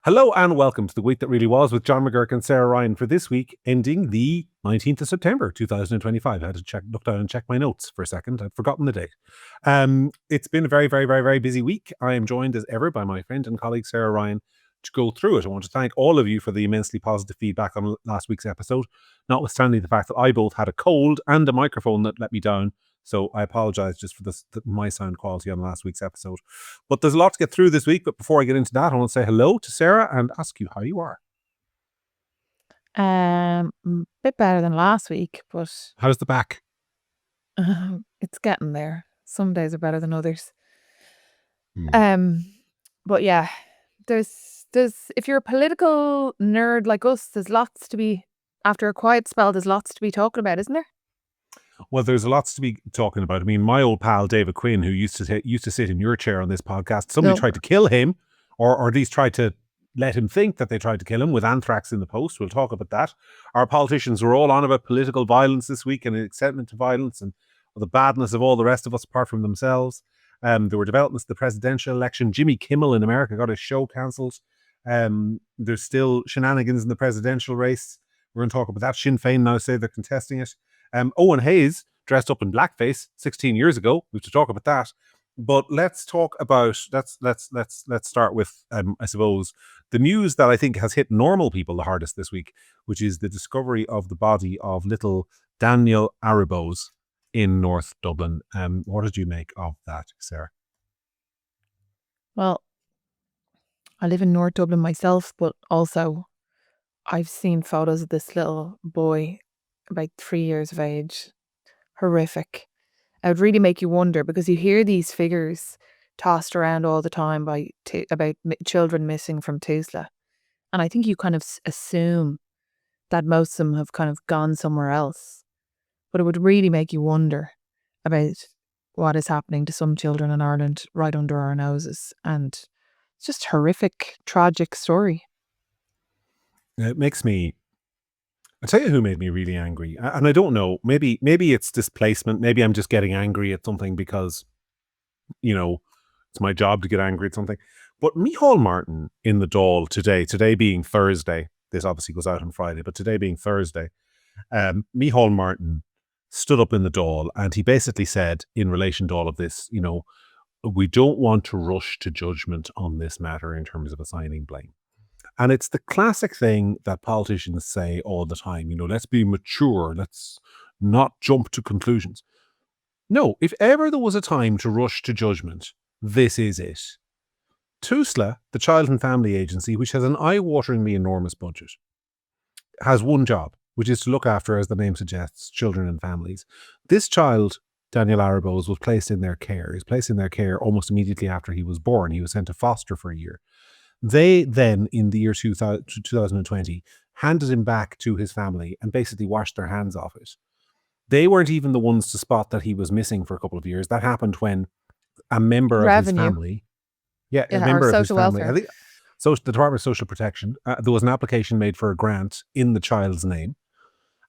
Hello and welcome to the week that really was with John McGurk and Sarah Ryan for this week ending the 19th of September 2025. I had to look down and check my notes for a second. I'd forgotten the date. It's been a very, very, very, very busy week. I am joined as ever by my friend and colleague Sarah Ryan to go through it. I want to thank all of you for the immensely positive feedback on last week's episode, notwithstanding the fact that I both had a cold and a microphone that let me down. So I apologize just for my sound quality on last week's episode. But there's a lot to get through this week. But before I get into that, I want to say hello to Sarah and ask you how you are. Bit better than last week, but How's the back? it's getting there. Some days are better than others. But yeah, there's if you're a political nerd like us, there's lots to be after a quiet spell. There's lots to be talking about, isn't there? Well, there's lots to be talking about. I mean, my old pal David Quinn, who used to sit in your chair on this podcast, somebody tried to kill him, or at least tried to let him think that they tried to kill him with anthrax in the post. We'll talk about that. Our politicians were all on about political violence this week and excitement to violence and the badness of all the rest of us apart from themselves. There were developments in the presidential election. Jimmy Kimmel in America got his show cancelled. There's still shenanigans in the presidential race. We're going to talk about that. Sinn Féin now say they're contesting it. Eoin Hayes dressed up in blackface 16 years ago. We have to talk about that. But let's talk about let's start with I suppose the news that I think has hit normal people the hardest this week, which is the discovery of the body of little Daniel Aruebose in North Dublin. What did you make of that, Sarah? Well, I live in North Dublin myself, but also I've seen photos of this little boy about 3 years of age. Horrific. It would really make you wonder, because you hear these figures tossed around all the time about children missing from TUSLA. And I think you kind of assume that most of them have kind of gone somewhere else. But it would really make you wonder about what is happening to some children in Ireland right under our noses. And it's just horrific, tragic story. It makes me... I'll tell you who made me really angry. And I don't know, maybe it's displacement. Maybe I'm just getting angry at something because, it's my job to get angry at something. But Micheál Martin in the Dáil today being Thursday, this obviously goes out on Friday, but today being Thursday, Micheál Martin stood up in the Dáil and he basically said in relation to all of this, we don't want to rush to judgment on this matter in terms of assigning blame. And it's the classic thing that politicians say all the time, let's be mature, let's not jump to conclusions. No, if ever there was a time to rush to judgment, this is it. TUSLA, the Child and Family Agency, which has an eye-wateringly enormous budget, has one job, which is to look after, as the name suggests, children and families. This child, Daniel Aruebose, was placed in their care. He was placed in their care almost immediately after he was born. He was sent to foster for a year. They then, in the year 2020, handed him back to his family and basically washed their hands off it. They weren't even the ones to spot that he was missing for a couple of years. That happened when a member of his family... a member of his family... I think, so the Department of Social Protection, there was an application made for a grant in the child's name,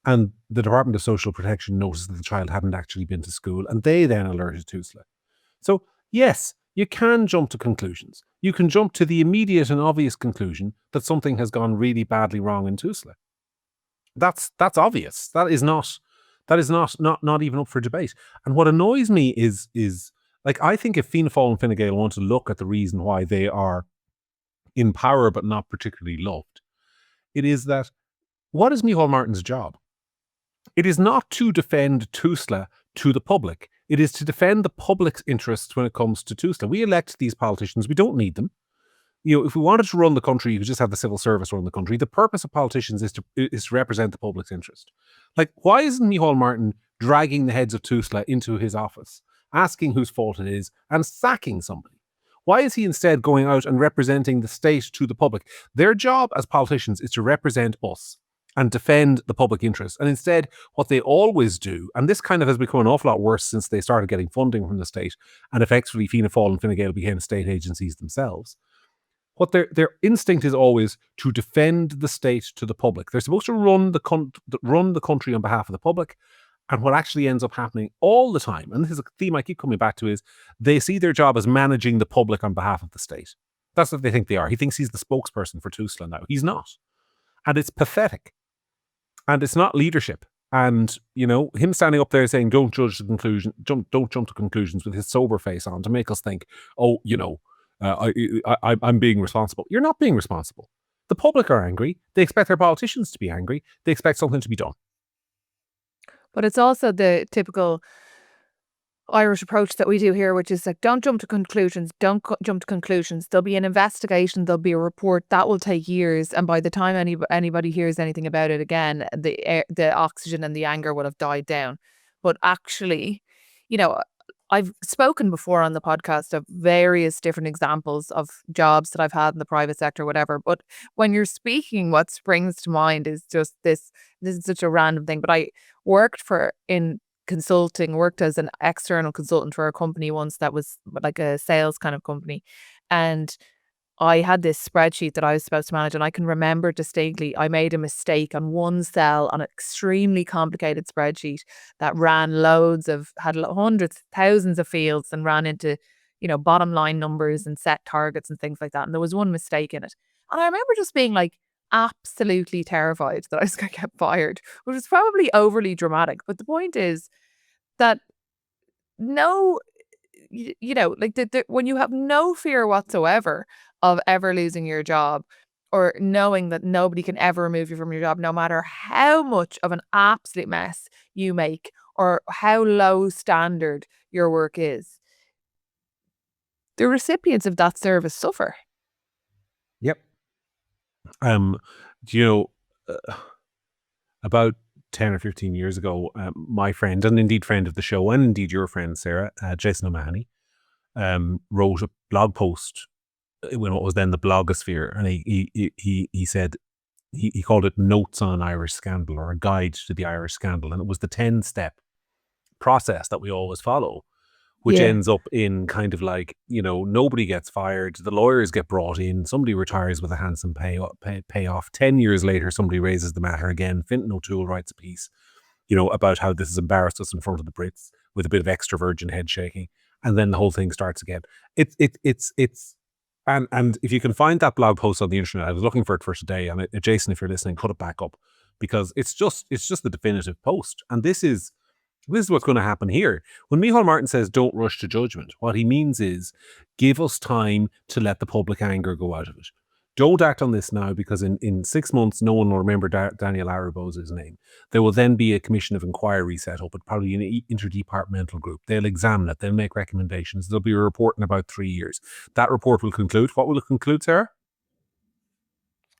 and the Department of Social Protection noticed that the child hadn't actually been to school, and they then alerted TUSLA. So, yes, you can jump to conclusions. You can jump to the immediate and obvious conclusion that something has gone really badly wrong in TUSLA. That's obvious. That is not even up for debate. And what annoys me is like, I think if Fianna Fáil and Fine Gael want to look at the reason why they are in power but not particularly loved, it is that what is Micheál Martin's job? It is not to defend TUSLA to the public. It is to defend the public's interests when it comes to TUSLA. We elect these politicians. We don't need them. If we wanted to run the country, you could just have the civil service run the country. The purpose of politicians is to represent the public's interest. Like, why isn't Micheál Martin dragging the heads of TUSLA into his office, asking whose fault it is, and sacking somebody? Why is he instead going out and representing the state to the public? Their job as politicians is to represent us and defend the public interest. And instead, what they always do, and this kind of has become an awful lot worse since they started getting funding from the state, and effectively Fianna Fáil and Fine Gael became state agencies themselves, what their instinct is always to defend the state to the public. They're supposed to run the country on behalf of the public, and what actually ends up happening all the time, and this is a theme I keep coming back to, is they see their job as managing the public on behalf of the state. That's what they think they are. He thinks he's the spokesperson for TUSLA now. He's not. And it's pathetic. And it's not leadership. And, you know, him standing up there saying, don't judge the conclusion, don't jump to conclusions with his sober face on to make us think, oh, you know, I'm being responsible. You're not being responsible. The public are angry. They expect their politicians to be angry. They expect something to be done. But it's also the typical Irish approach that we do here, which is like, don't jump to conclusions. Don't jump to conclusions. There'll be an investigation. There'll be a report that will take years, and by the time anybody hears anything about it again, the oxygen and the anger will have died down. But actually, you know, I've spoken before on the podcast of various different examples of jobs that I've had in the private sector, whatever. But when you're speaking, what springs to mind is just this. This is such a random thing, but I worked in consulting, worked as an external consultant for a company once that was like a sales kind of company. And I had this spreadsheet that I was supposed to manage, and I can remember distinctly I made a mistake on one cell on an extremely complicated spreadsheet that had hundreds, thousands of fields, and ran into, you know, bottom line numbers and set targets and things like that. And there was one mistake in it. And I remember just being like absolutely terrified that I was going to get fired, which was probably overly dramatic. But the point is that when you have no fear whatsoever of ever losing your job, or knowing that nobody can ever remove you from your job, no matter how much of an absolute mess you make or how low standard your work is, the recipients of that service suffer. Yep. You know, about 10 or 15 years ago, my friend, and indeed friend of the show, and indeed your friend, Sarah, Jason O'Mahony, wrote a blog post in what was then the blogosphere. And he said, he called it Notes on an Irish Scandal, or a guide to the Irish scandal. And it was the 10-step process that we always follow, which ends up in kind of like, you know, nobody gets fired, the lawyers get brought in, somebody retires with a handsome payoff. 10 years later, somebody raises the matter again. Fintan O'Toole writes a piece, you know, about how this has embarrassed us in front of the Brits, with a bit of extra virgin head shaking, and then the whole thing starts again. And if you can find that blog post on the internet, I was looking for it for today, and Jason, if you're listening, put it back up, because it's just the definitive post. And this is what's going to happen here. When Micheál Martin says don't rush to judgment, what he means is give us time to let the public anger go out of it. Don't act on this now, because in 6 months, no one will remember Daniel Aruebose's name. There will then be a commission of inquiry set up, probably an interdepartmental group. They'll examine it. They'll make recommendations. There'll be a report in about 3 years. That report will conclude. What will it conclude, Sarah?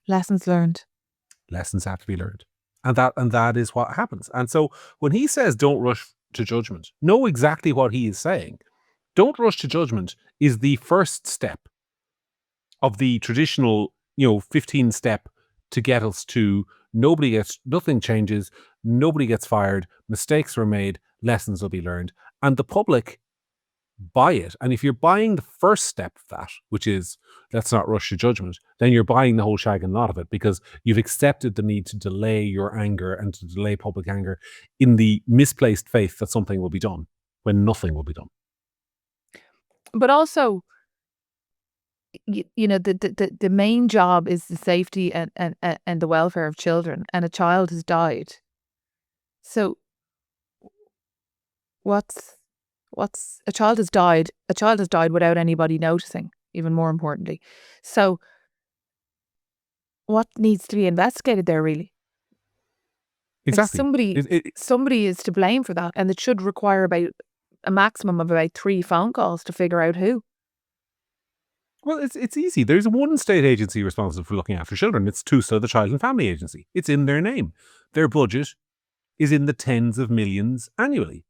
Lessons learned. Lessons have to be learned. And that is what happens. And so when he says don't rush to judgment, know exactly what he is saying. Don't rush to judgment is the first step of the traditional, 15-step to get us to nothing changes, nobody gets fired, mistakes were made, lessons will be learned, and the public buy it. And if you're buying the first step of that, which is let's not rush to judgment, then you're buying the whole shag and lot of it, because you've accepted the need to delay your anger and to delay public anger in the misplaced faith that something will be done when nothing will be done. But also, the main job is the safety and the welfare of children, and a child has died. So what's a child has died without anybody noticing, even more importantly. So what needs to be investigated there, really? Exactly. Like somebody is to blame for that, and it should require about a maximum of about 3 phone calls to figure out who. Well, it's easy. There's one state agency responsible for looking after children. It's TUSLA, the Child and Family Agency. It's in their name. Their budget is in the tens of millions annually.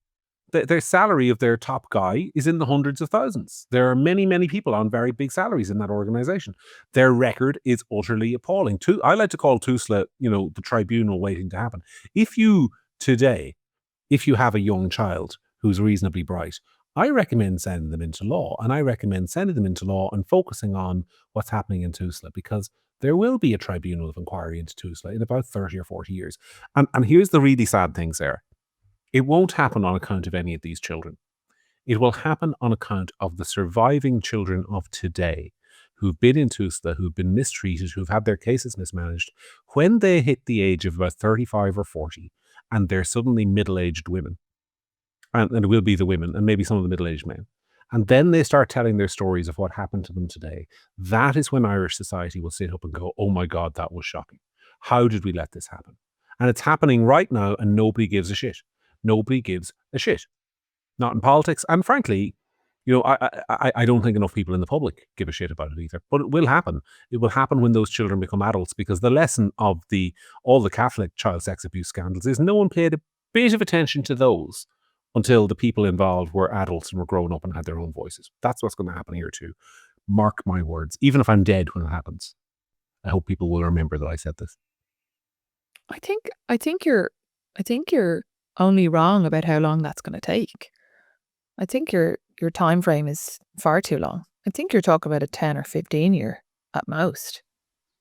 Their salary of their top guy is in the hundreds of thousands. There are many, many people on very big salaries in that organization. Their record is utterly appalling. I like to call TUSLA, the tribunal waiting to happen. If you have a young child who's reasonably bright, I recommend sending them into law, and I recommend sending them into law and focusing on what's happening in TUSLA, because there will be a tribunal of inquiry into TUSLA in about 30 or 40 years. And here's the really sad thing, Sarah. It won't happen on account of any of these children. It will happen on account of the surviving children of today, who've been in TUSLA, who've been mistreated, who've had their cases mismanaged, when they hit the age of about 35 or 40, and they're suddenly middle-aged women, and it will be the women, and maybe some of the middle-aged men, and then they start telling their stories of what happened to them today, that is when Irish society will sit up and go, oh my God, that was shocking. How did we let this happen? And it's happening right now, and nobody gives a shit. Nobody gives a shit. Not in politics. And frankly, I don't think enough people in the public give a shit about it either. But it will happen. It will happen when those children become adults, because the lesson of all the Catholic child sex abuse scandals is no one paid a bit of attention to those until the people involved were adults and were grown up and had their own voices. That's what's going to happen here too. Mark my words. Even if I'm dead when it happens, I hope people will remember that I said this. I think you're only wrong about how long that's going to take. I think your time frame is far too long. I think you're talking about a 10 or 15 year at most.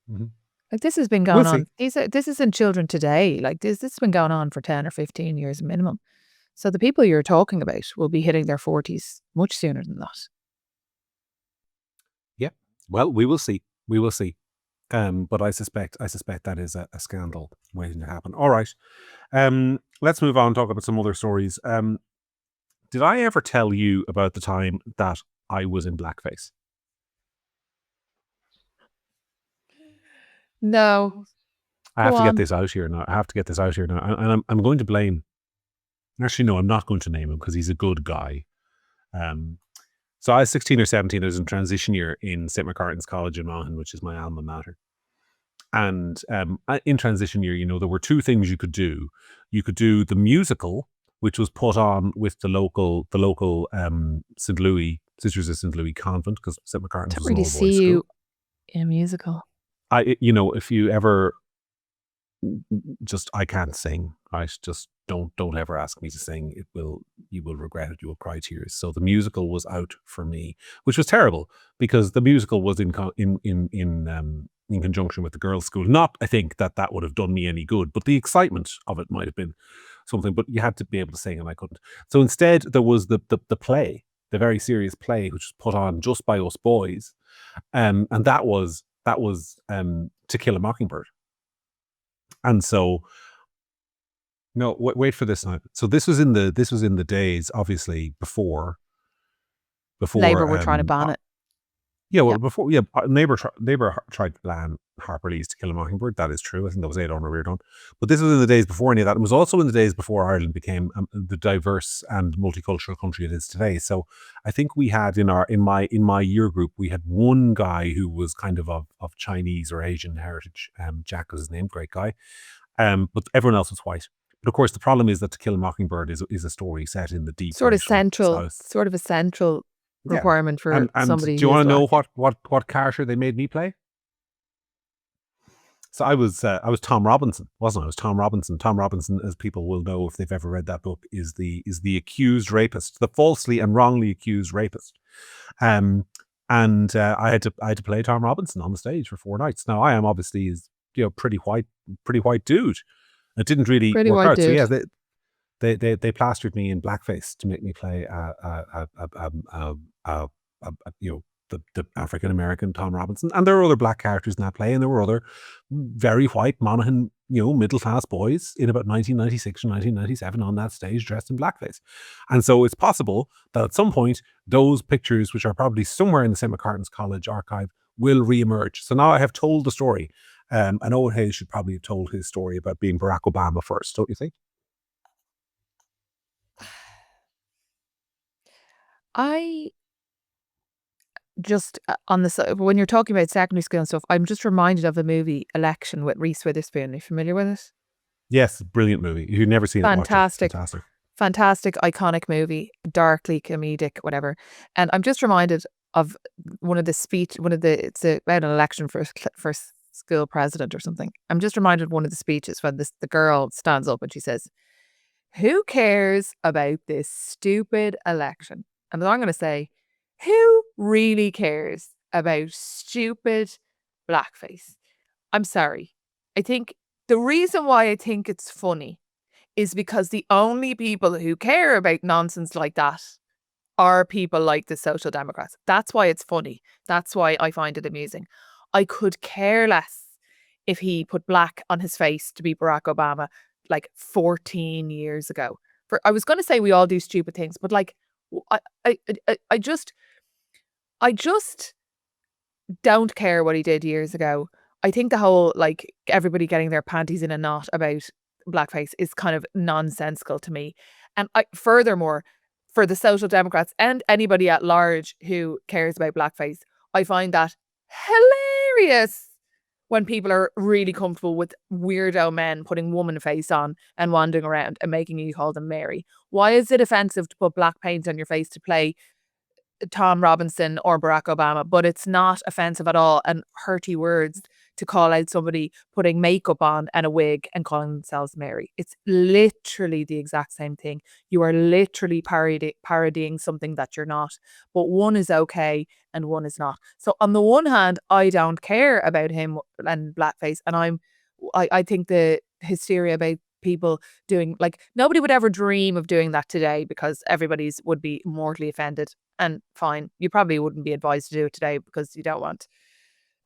Mm-hmm. Like, this has been going on. This isn't children today. Like, this has been going on for 10 or 15 years minimum. So the people you're talking about will be hitting their 40s much sooner than that. Yeah. Well, we will see. We will see. But I suspect that is a scandal waiting to happen. All right. Let's move on and talk about some other stories. Did I ever tell you about the time that I was in blackface? No. I have to get this out here now. And I'm going to blame. Actually, no, I'm not going to name him because he's a good guy. So I was 16 or 17. I was in transition year in St. McCartan's College in Monaghan, which is my alma mater. And in transition year, there were two things you could do. You could do the musical, which was put on with the local St. Louis, Sisters of St. Louis convent, because St. McCartan's was an all-boys school. See you in a musical. If you ever I can't sing. Right? Just don't ever ask me to sing. You will regret it. You will cry tears. So the musical was out for me, which was terrible because the musical was in conjunction with the girls' school. Not, I think that would have done me any good, but the excitement of it might have been something. But you had to be able to sing, and I couldn't. So instead, there was the play, the very serious play, which was put on just by us boys, and that was To Kill a Mockingbird. And so, no, wait for this now. So this was in the days, obviously, before Labour were trying to ban it. Yeah, well, before, Labour tried to ban Harper Lee's To Kill a Mockingbird. That is true. I think that was Éadán Ó Ríordáin. But this was in the days before any of that. It was also in the days before Ireland became the diverse and multicultural country it is today. So I think we had in my year group, we had one guy who was kind of Chinese or Asian heritage. Jack was his name, great guy. But everyone else was white. But of course, the problem is that To Kill a Mockingbird is a story set in the deep sort of South. sort of a central requirement for and somebody. Do you want to know what character they made me play? So I was Tom Robinson, wasn't I? I was Tom Robinson. Tom Robinson, as people will know if they've ever read that book, is the accused rapist, the falsely and wrongly accused rapist. And I had to play Tom Robinson on the stage for 4 nights. Now I am obviously pretty white dude. It didn't really work out. Dude. So yeah, they plastered me in blackface to make me play the African American Tom Robinson, and there were other black characters in that play, and there were other very white Monaghan middle class boys in about 1996 or 1997 on that stage dressed in blackface. And so it's possible that at some point those pictures, which are probably somewhere in the St. McCartan's College archive, will re-emerge. So now I have told the story. And Eoin Hayes should probably have told his story about being Barack Obama first, don't you think? I just on this, when you're talking about secondary school and stuff, I'm just reminded of the movie Election with Reese Witherspoon. Are you familiar with it? Yes, brilliant movie. If you've never seen it, Fantastic. watch it. Fantastic, iconic movie, darkly comedic, whatever. And I'm just reminded of it's about an election for school president or something. I'm just reminded of one of the speeches when the girl stands up and she says, "Who cares about this stupid election?" And I'm going to say, who really cares about stupid blackface? I'm sorry. I think the reason why I think it's funny is because the only people who care about nonsense like that are people like the Social Democrats. That's why it's funny. That's why I find it amusing. I could care less if he put black on his face to be Barack Obama like 14 years ago. I was going to say we all do stupid things, but like I just don't care what he did years ago. I think the whole like everybody getting their panties in a knot about blackface is kind of nonsensical to me. And furthermore, for the Social Democrats and anybody at large who cares about blackface, I find that hilarious when people are really comfortable with weirdo men putting woman face on and wandering around and making you call them Mary. Why is it offensive to put black paint on your face to play Tom Robinson or Barack Obama, but it's not offensive at all, and hurty words to call out somebody putting makeup on and a wig and calling themselves Mary? It's literally the exact same thing. You are literally parodying something that you're not, but one is okay and one is not. So on the one hand, I don't care about him and blackface, and I think the hysteria about people doing, like, nobody would ever dream of doing that today because everybody's would be mortally offended. And fine, you probably wouldn't be advised to do it today because you don't want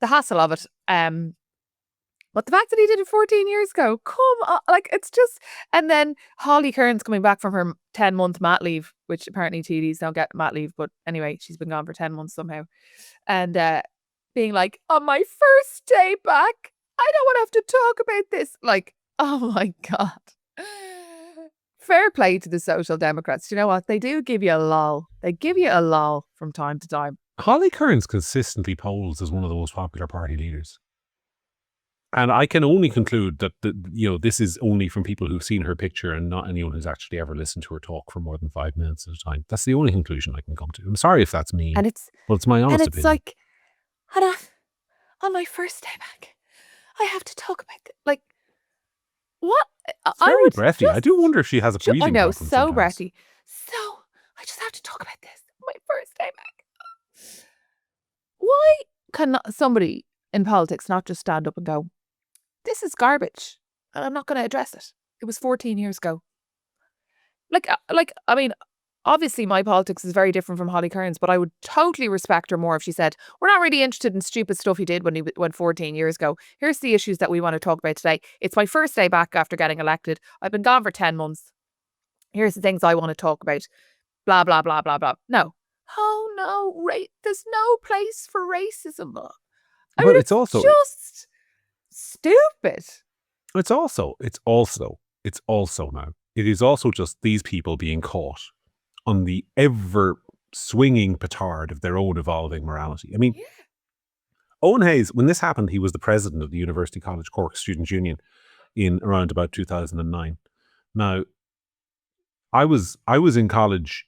the hassle of it. But the fact that he did it 14 years ago, come on, like, it's just. And then Holly Kearns coming back from her 10-month mat leave, which apparently TDs don't get mat leave, but anyway, she's been gone for 10 months somehow, and being like, on my first day back, I don't want to have to talk about this. Like, oh my God. Fair play to the Social Democrats. You know what? They do give you a lull. They give you a lull from time to time. Holly Kearns consistently polls as one of the most popular party leaders. And I can only conclude that this is only from people who've seen her picture and not anyone who's actually ever listened to her talk for more than 5 minutes at a time. That's the only conclusion I can come to. I'm sorry if that's mean, and it's my honest opinion. And it's like, Hannah, on my first day back, I have to talk about it. Like, what? It's very breathy. I do wonder if she has a breathing problem. I know, so sometimes. breathy. So I just have to talk about this. My first day back. Why can somebody in politics not just stand up and go, this is garbage, and I'm not going to address it? It was 14 years ago. Like, I mean, obviously my politics is very different from Holly Kearns, but I would totally respect her more if she said, we're not really interested in stupid stuff he did when he went 14 years ago. Here's the issues that we want to talk about today. It's my first day back after getting elected. I've been gone for 10 months. Here's the things I want to talk about. Blah, blah, blah, blah, blah. No. Oh, no. There's no place for racism. I mean, it's also just stupid. It's also now. It is also just these people being caught on the ever swinging petard of their own evolving morality. I mean, Eoin Hayes, when this happened, he was the president of the University College Cork Students' Union in around about 2009. Now, I was in college,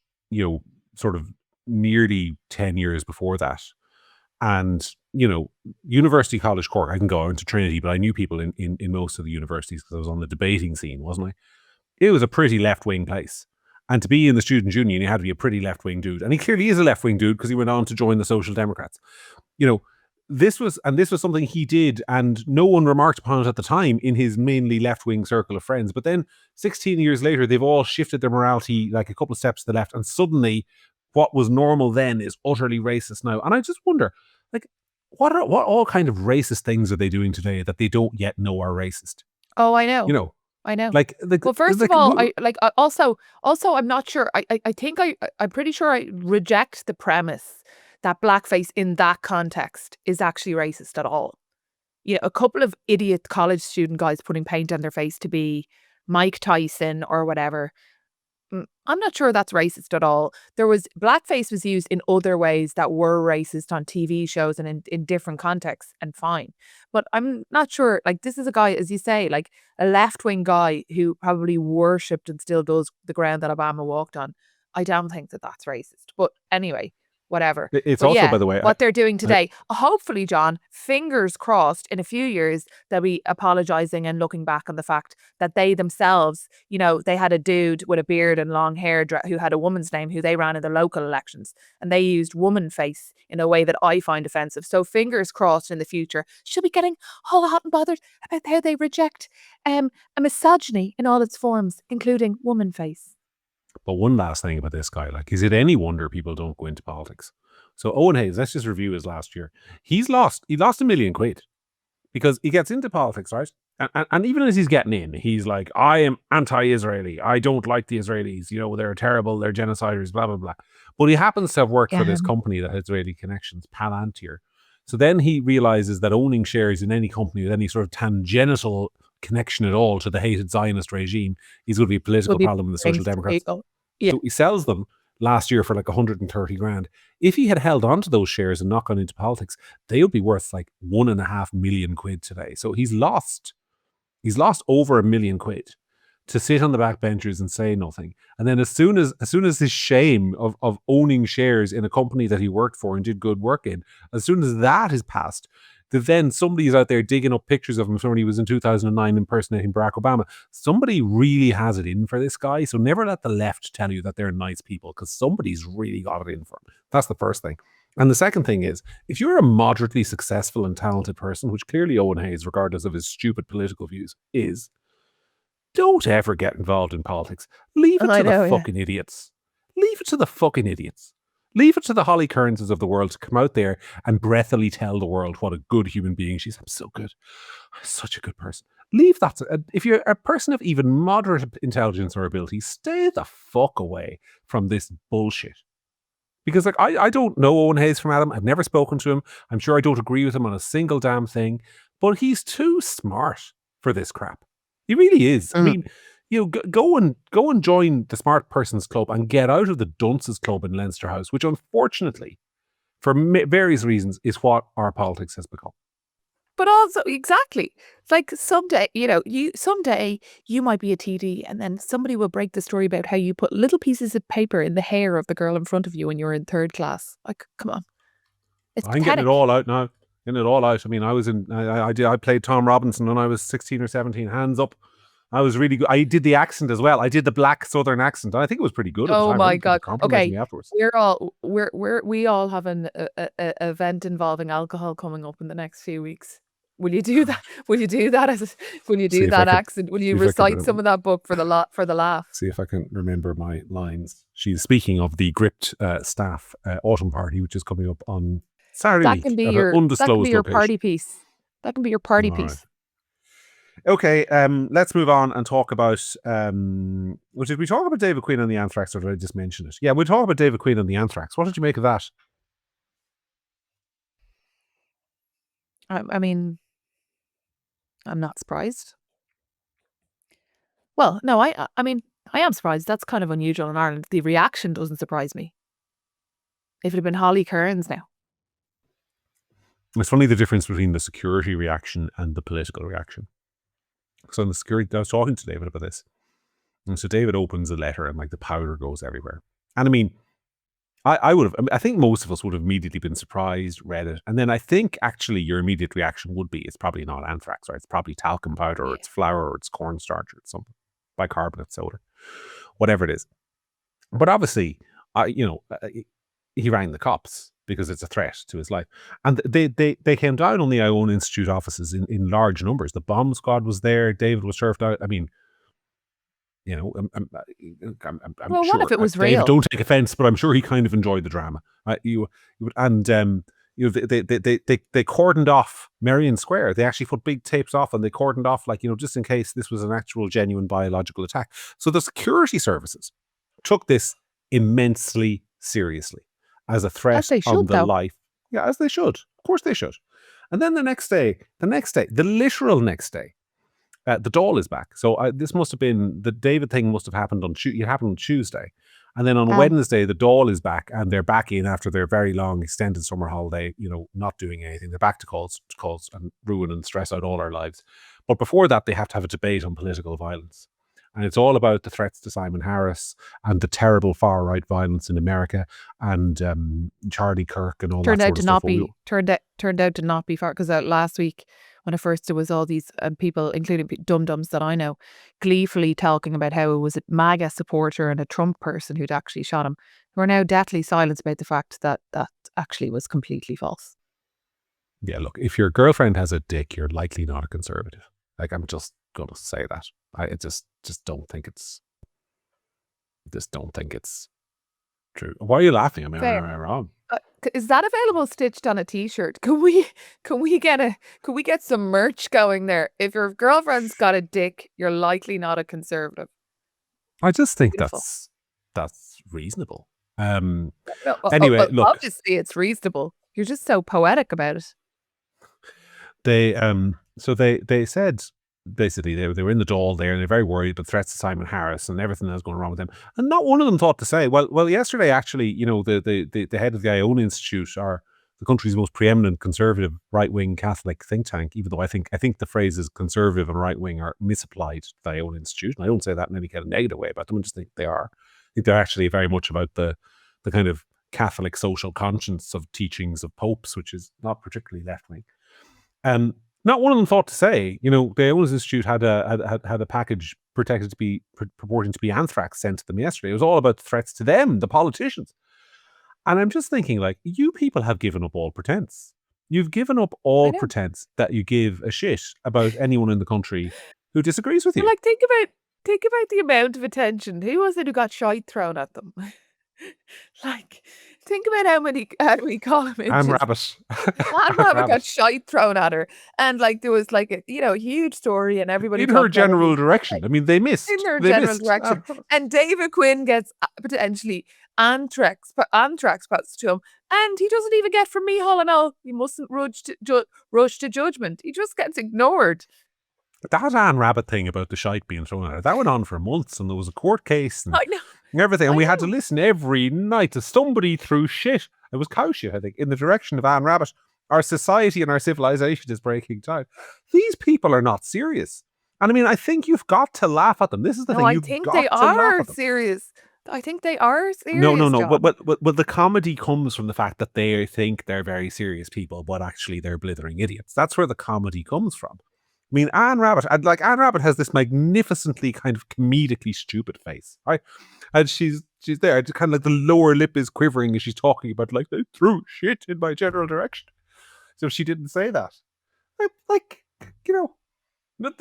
sort of nearly 10 years before that. And, University College Cork, I can go on to Trinity, but I knew people in most of the universities because I was on the debating scene, wasn't I? It was a pretty left-wing place. And to be in the Students' Union, you had to be a pretty left-wing dude. And he clearly is a left-wing dude because he went on to join the Social Democrats. This was something he did, and no one remarked upon it at the time in his mainly left-wing circle of friends. But then 16 years later, they've all shifted their morality like a couple of steps to the left. And suddenly what was normal then is utterly racist now. And I just wonder, like, what all kind of racist things are they doing today that they don't yet know are racist? Oh, I know. I know. Well, first of all, also I'm not sure. I think I'm pretty sure I reject the premise that blackface in that context is actually racist at all. A couple of idiot college student guys putting paint on their face to be Mike Tyson or whatever. I'm not sure that's racist at all. Blackface was used in other ways that were racist on TV shows and in different contexts, and fine. But I'm not sure, like, this is a guy, as you say, like a left-wing guy who probably worshipped and still does the ground that Obama walked on. I don't think that that's racist. But anyway, whatever. It's but also, by the way, what they're doing today. Hopefully, John, fingers crossed, in a few years, they'll be apologising and looking back on the fact that they themselves, they had a dude with a beard and long hair who had a woman's name who they ran in the local elections, and they used woman face in a way that I find offensive. So fingers crossed in the future, she'll be getting all hot and bothered about how they reject a misogyny in all its forms, including woman face. But one last thing about this guy, like, is it any wonder people don't go into politics? So Eoin Hayes, let's just review his last year. He lost £1 million because he gets into politics, right? And even as he's getting in, he's like, I am anti-Israeli. I don't like the Israelis. You know, they're terrible. They're genociders, blah, blah, blah. But he happens to have worked for this company that has Israeli connections, Palantir. So then he realizes that owning shares in any company with any sort of tangential connection at all to the hated Zionist regime is going to be a political problem with the Social Democrats. Yeah. So he sells them last year for like 130 grand. If he had held on to those shares and not gone into politics, they would be worth like £1.5 million today. So he's lost over £1 million to sit on the backbenchers and say nothing. And then as soon as this shame of owning shares in a company that he worked for and did good work in, as soon as that is passed, then somebody's out there digging up pictures of him from when he was in 2009 impersonating Barack Obama. Somebody really has it in for this guy. So never let the left tell you that they're nice people, because somebody's really got it in for him. That's the first thing. And the second thing is, if you're a moderately successful and talented person, which clearly Eoin Hayes, regardless of his stupid political views, is, don't ever get involved in politics. Leave it to the fucking idiots. Leave it to the fucking idiots. Leave it to the Holly Kearnses of the world to come out there and breathily tell the world what a good human being she is. I'm so good. I'm such a good person. Leave that. If you're a person of even moderate intelligence or ability, stay the fuck away from this bullshit. Because like I don't know Eoin Hayes from Adam. I've never spoken to him. I'm sure I don't agree with him on a single damn thing. But he's too smart for this crap. He really is. I mean, you know, go and join the Smart Persons Club and get out of the Dunces Club in Leinster House, which unfortunately, for various reasons, is what our politics has become. But also, exactly, like someday you might be a TD, and then somebody will break the story about how you put little pieces of paper in the hair of the girl in front of you when you're in third class. Like, come on, it's I'm getting it all out now. Getting it all out. I mean, I played Tom Robinson when I was 16 or 17. Hands up. I was really good. I did the accent as well. I did the black Southern accent. I think it was pretty good. Oh my God. Okay. Me afterwards. We all have an event involving alcohol coming up in the next few weeks. Will you do that? Will you do that accent? Will you recite some of that book for the laugh? See if I can remember my lines. She's speaking of the Gript staff autumn party, which is coming up on Saturday week. That can be your party piece. That can be your party piece. Okay, let's move on and talk about, did we talk about David Quinn and the Anthrax, or did I just mention it? Yeah, we'll talk about David Quinn and the Anthrax. What did you make of that? I mean, I'm not surprised. Well, no, I mean, I am surprised. That's kind of unusual in Ireland. The reaction doesn't surprise me. If it had been Holly Kearns now. It's funny the difference between the security reaction and the political reaction. So in the security, I was talking to David about this. And so David opens a letter and like the powder goes everywhere. And I mean, I think most of us would have immediately been surprised, read it. And then I think actually your immediate reaction would be, it's probably not anthrax, right? It's probably talcum powder, or it's flour, or it's cornstarch, or it's something, bicarbonate soda, whatever it is. But obviously, he rang the cops because it's a threat to his life. And they came down on the Eoin Institute offices in large numbers. The bomb squad was there. David was served out. I mean, I'm well, sure. What if it was real? Dave, don't take offense, but I'm sure he kind of enjoyed the drama. They cordoned off Merrion Square. They actually put big tapes off, and they cordoned off, just in case this was an actual genuine biological attack. So the security services took this immensely seriously as a threat on the life. Yeah, as they should. Of course they should. And then the literal next day, the Dáil is back. So this must have been, the David thing must have happened on Tuesday. And then on Wednesday, the Dáil is back, and they're back in after their very long extended summer holiday, not doing anything. They're back to cause and ruin and stress out all our lives. But before that, they have to have a debate on political violence. And it's all about the threats to Simon Harris and the terrible far-right violence in America and Charlie Kirk and all that sort of stuff. Turned out to not be far, because last week, when at first there was all these people, including dum-dums that I know, gleefully talking about how it was a MAGA supporter and a Trump person who'd actually shot him, who are now deathly silent about the fact that that actually was completely false. Yeah, look, if your girlfriend has a dick, you're likely not a conservative. Like, I'm just going to say that. I just don't think it's... just don't think it's true. Why are you laughing? I mean, Fair. am I wrong? Is that available stitched on a t-shirt? Can we get some merch going there? If your girlfriend's got a dick, you're likely not a conservative. I just think Beautiful. that's reasonable. Anyway, look, obviously it's reasonable. You're just so poetic about it. They said basically they were in the Dáil there and they're very worried about threats to Simon Harris and everything that's going wrong with them. And not one of them thought to say, well, yesterday actually, the head of the Iona Institute are the country's most preeminent conservative right-wing Catholic think tank, even though I think the phrases conservative and right-wing are misapplied to the Iona Institute. And I don't say that in any kind of negative way about them. I just think they are. I think they're actually very much about the kind of Catholic social conscience of teachings of popes, which is not particularly left-wing. Not one of them thought to say, the Iona Institute had a package purporting to be anthrax sent to them yesterday. It was all about threats to them, the politicians. And I'm just thinking, like, you people have given up all pretense. You've given up all pretense that you give a shit about anyone in the country who disagrees with you. But like, think about the amount of attention. Who was it who got shite thrown at them? Like, think about how many column inches. Anne Rabbit. Anne Rabbit got shite thrown at her, and like there was like a huge story, and everybody in her general direction. I mean, they missed in her general direction, and David Quinn gets potentially anthrax passed to him, and he doesn't even get from me and all. He mustn't rush to judgment. He just gets ignored. That Anne Rabbit thing about the shite being thrown at her, that went on for months, and there was a court case and everything, and we had to listen every night to somebody threw shit. It was cow shit, I think, in the direction of Anne Rabbit. Our society and our civilization is breaking down. These people are not serious. And I mean, I think you've got to laugh at them. This is the thing. I think they are serious. I think they are serious. No. But the comedy comes from the fact that they think they're very serious people, but actually they're blithering idiots. That's where the comedy comes from. I mean, Anne Rabbit has this magnificently kind of comedically stupid face, right? And she's there, kind of like the lower lip is quivering as she's talking about, like, they threw shit in my general direction. So she didn't say that. Like,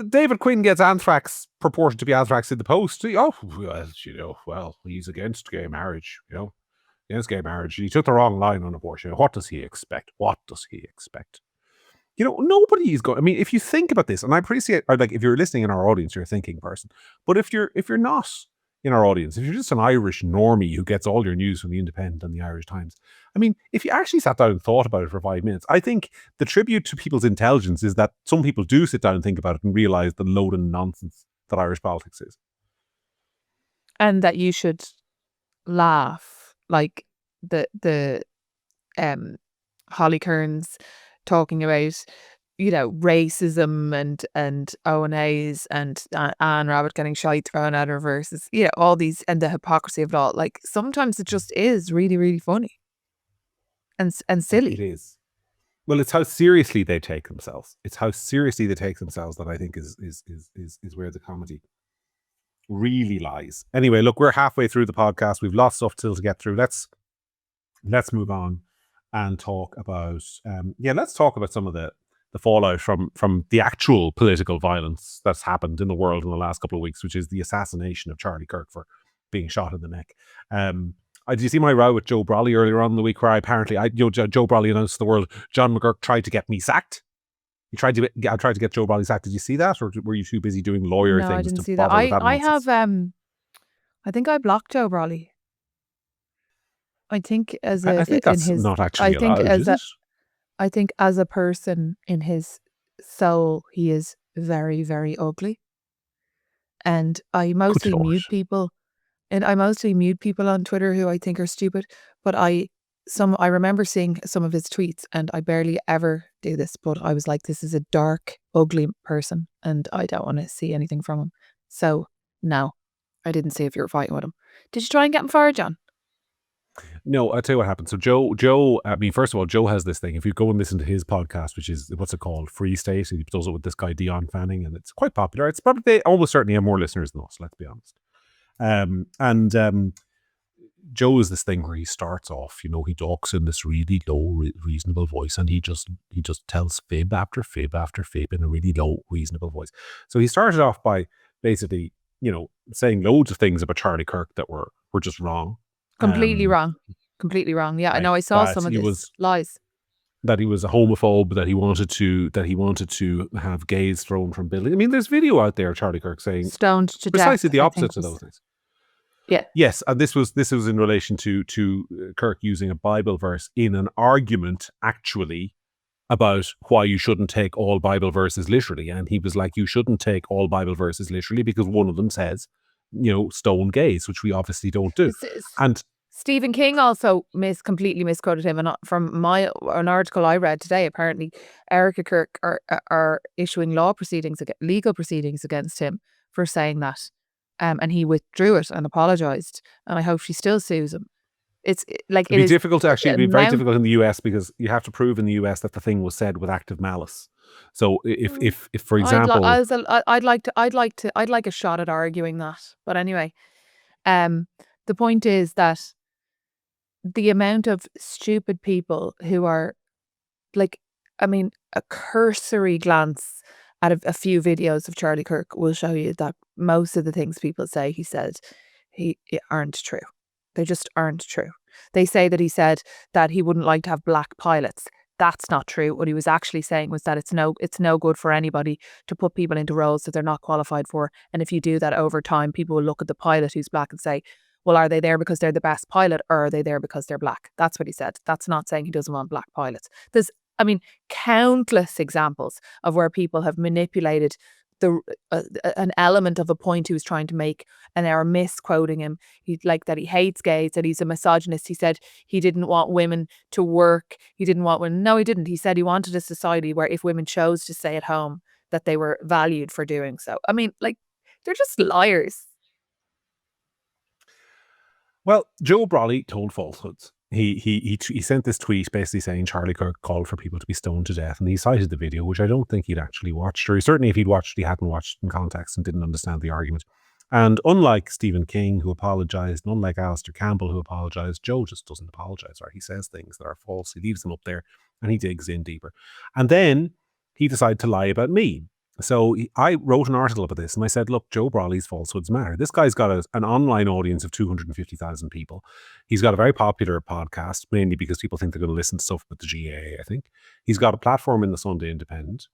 David Quinn gets anthrax, purported to be anthrax in the Post. Well, he's against gay marriage, against gay marriage. He took the wrong line on abortion. What does he expect? Nobody is going. I mean, if you think about this, and I appreciate, like, if you're listening in our audience, you're a thinking person. But if you're not in our audience, if you're just an Irish normie who gets all your news from the Independent and the Irish Times, I mean, if you actually sat down and thought about it for 5 minutes, I think the tribute to people's intelligence is that some people do sit down and think about it and realize the load of nonsense that Irish politics is, and that you should laugh, like the Holly Kearns talking about, racism and Eoin Hayes and Anne Rabbit getting shite thrown at her versus, all these, and the hypocrisy of it all. Like, sometimes it just is really, really funny and silly. It is. Well, it's how seriously they take themselves. That I think is where the comedy really lies. Anyway, look, we're halfway through the podcast. We've lots of stuff still to get through. Let's move on and talk about some of the fallout from the actual political violence that's happened in the world in the last couple of weeks, which is the assassination of Charlie Kirk for being shot in the neck. Did you see my row with Joe Brolly earlier on in the week, where apparently Joe Brolly announced to the world, John McGurk tried to get me sacked? I tried to get Joe Brolly sacked. Did you see that, or were you too busy doing lawyer things? No, I didn't see that. I have I think I blocked Joe Brolly. I think I think that's not actually allowed, is it? I think as a person in his soul, he is very, very ugly. And I mostly mute people. And I mostly mute people on Twitter who I think are stupid. But I remember seeing some of his tweets, and I barely ever do this, but I was like, this is a dark, ugly person, and I don't want to see anything from him. So no, I didn't see if you were fighting with him. Did you try and get him fired, John? No, I'll tell you what happened. So Joe, I mean, first of all, Joe has this thing. If you go and listen to his podcast, which is, what's it called? Free State. He does it with this guy, Dion Fanning, and it's quite popular. It's probably, they almost certainly have more listeners than us, let's be honest. Joe is this thing where he starts off, he talks in this really low, reasonable voice, and he just tells fib after fib after fib in a really low, reasonable voice. So he started off by basically saying loads of things about Charlie Kirk that were just wrong. Completely wrong. Completely wrong. Yeah, I know. I saw some of this. Lies. That he was a homophobe, that he wanted to have gays thrown from buildings. I mean, there's video out there of Charlie Kirk saying stoned to precisely death, the opposite of those things. Yeah. Yes, and this was in relation to Kirk using a Bible verse in an argument, actually, about why you shouldn't take all Bible verses literally. And he was like, you shouldn't take all Bible verses literally because one of them says, stone gays, which we obviously don't do. And Stephen King also completely misquoted him. And from an article I read today, apparently Erica Kirk are issuing legal proceedings against him for saying that. And he withdrew it and apologized. And I hope she still sues him. It'd be difficult to actually. It'd be very difficult in the US because you have to prove in the US that the thing was said with active malice. So if for example, I'd like a shot at arguing that. But anyway, the point is that the amount of stupid people who are a cursory glance at a few videos of Charlie Kirk will show you that most of the things people say he said aren't true. They just aren't true. They say that he said that he wouldn't like to have black pilots. That's not true. What he was actually saying was that it's no good for anybody to put people into roles that they're not qualified for. And if you do that over time, people will look at the pilot who's black and say, well, are they there because they're the best pilot or are they there because they're black? That's what he said. That's not saying he doesn't want black pilots. There's, countless examples of where people have manipulated an element of a point he was trying to make, and they are misquoting him. That he hates gays, that he's a misogynist. He said he didn't want women to work. He didn't want women. No, he didn't. He said he wanted a society where if women chose to stay at home, that they were valued for doing so. They're just liars. Well, Joe Brolly told falsehoods. He sent this tweet basically saying Charlie Kirk called for people to be stoned to death, and he cited the video, which I don't think he'd actually watched, or certainly if he'd watched, he hadn't watched in context and didn't understand the argument. And unlike Stephen King, who apologized, and unlike Alistair Campbell, who apologized, Joe just doesn't apologize, right? He says things that are false, he leaves them up there, and he digs in deeper. And then he decided to lie about me. So I wrote an article about this and I said, look, Joe Brolly's falsehoods matter. This guy's got an online audience of 250,000 people. He's got a very popular podcast, mainly because people think they're going to listen to stuff with the GAA, I think. He's got a platform in the Sunday Independent.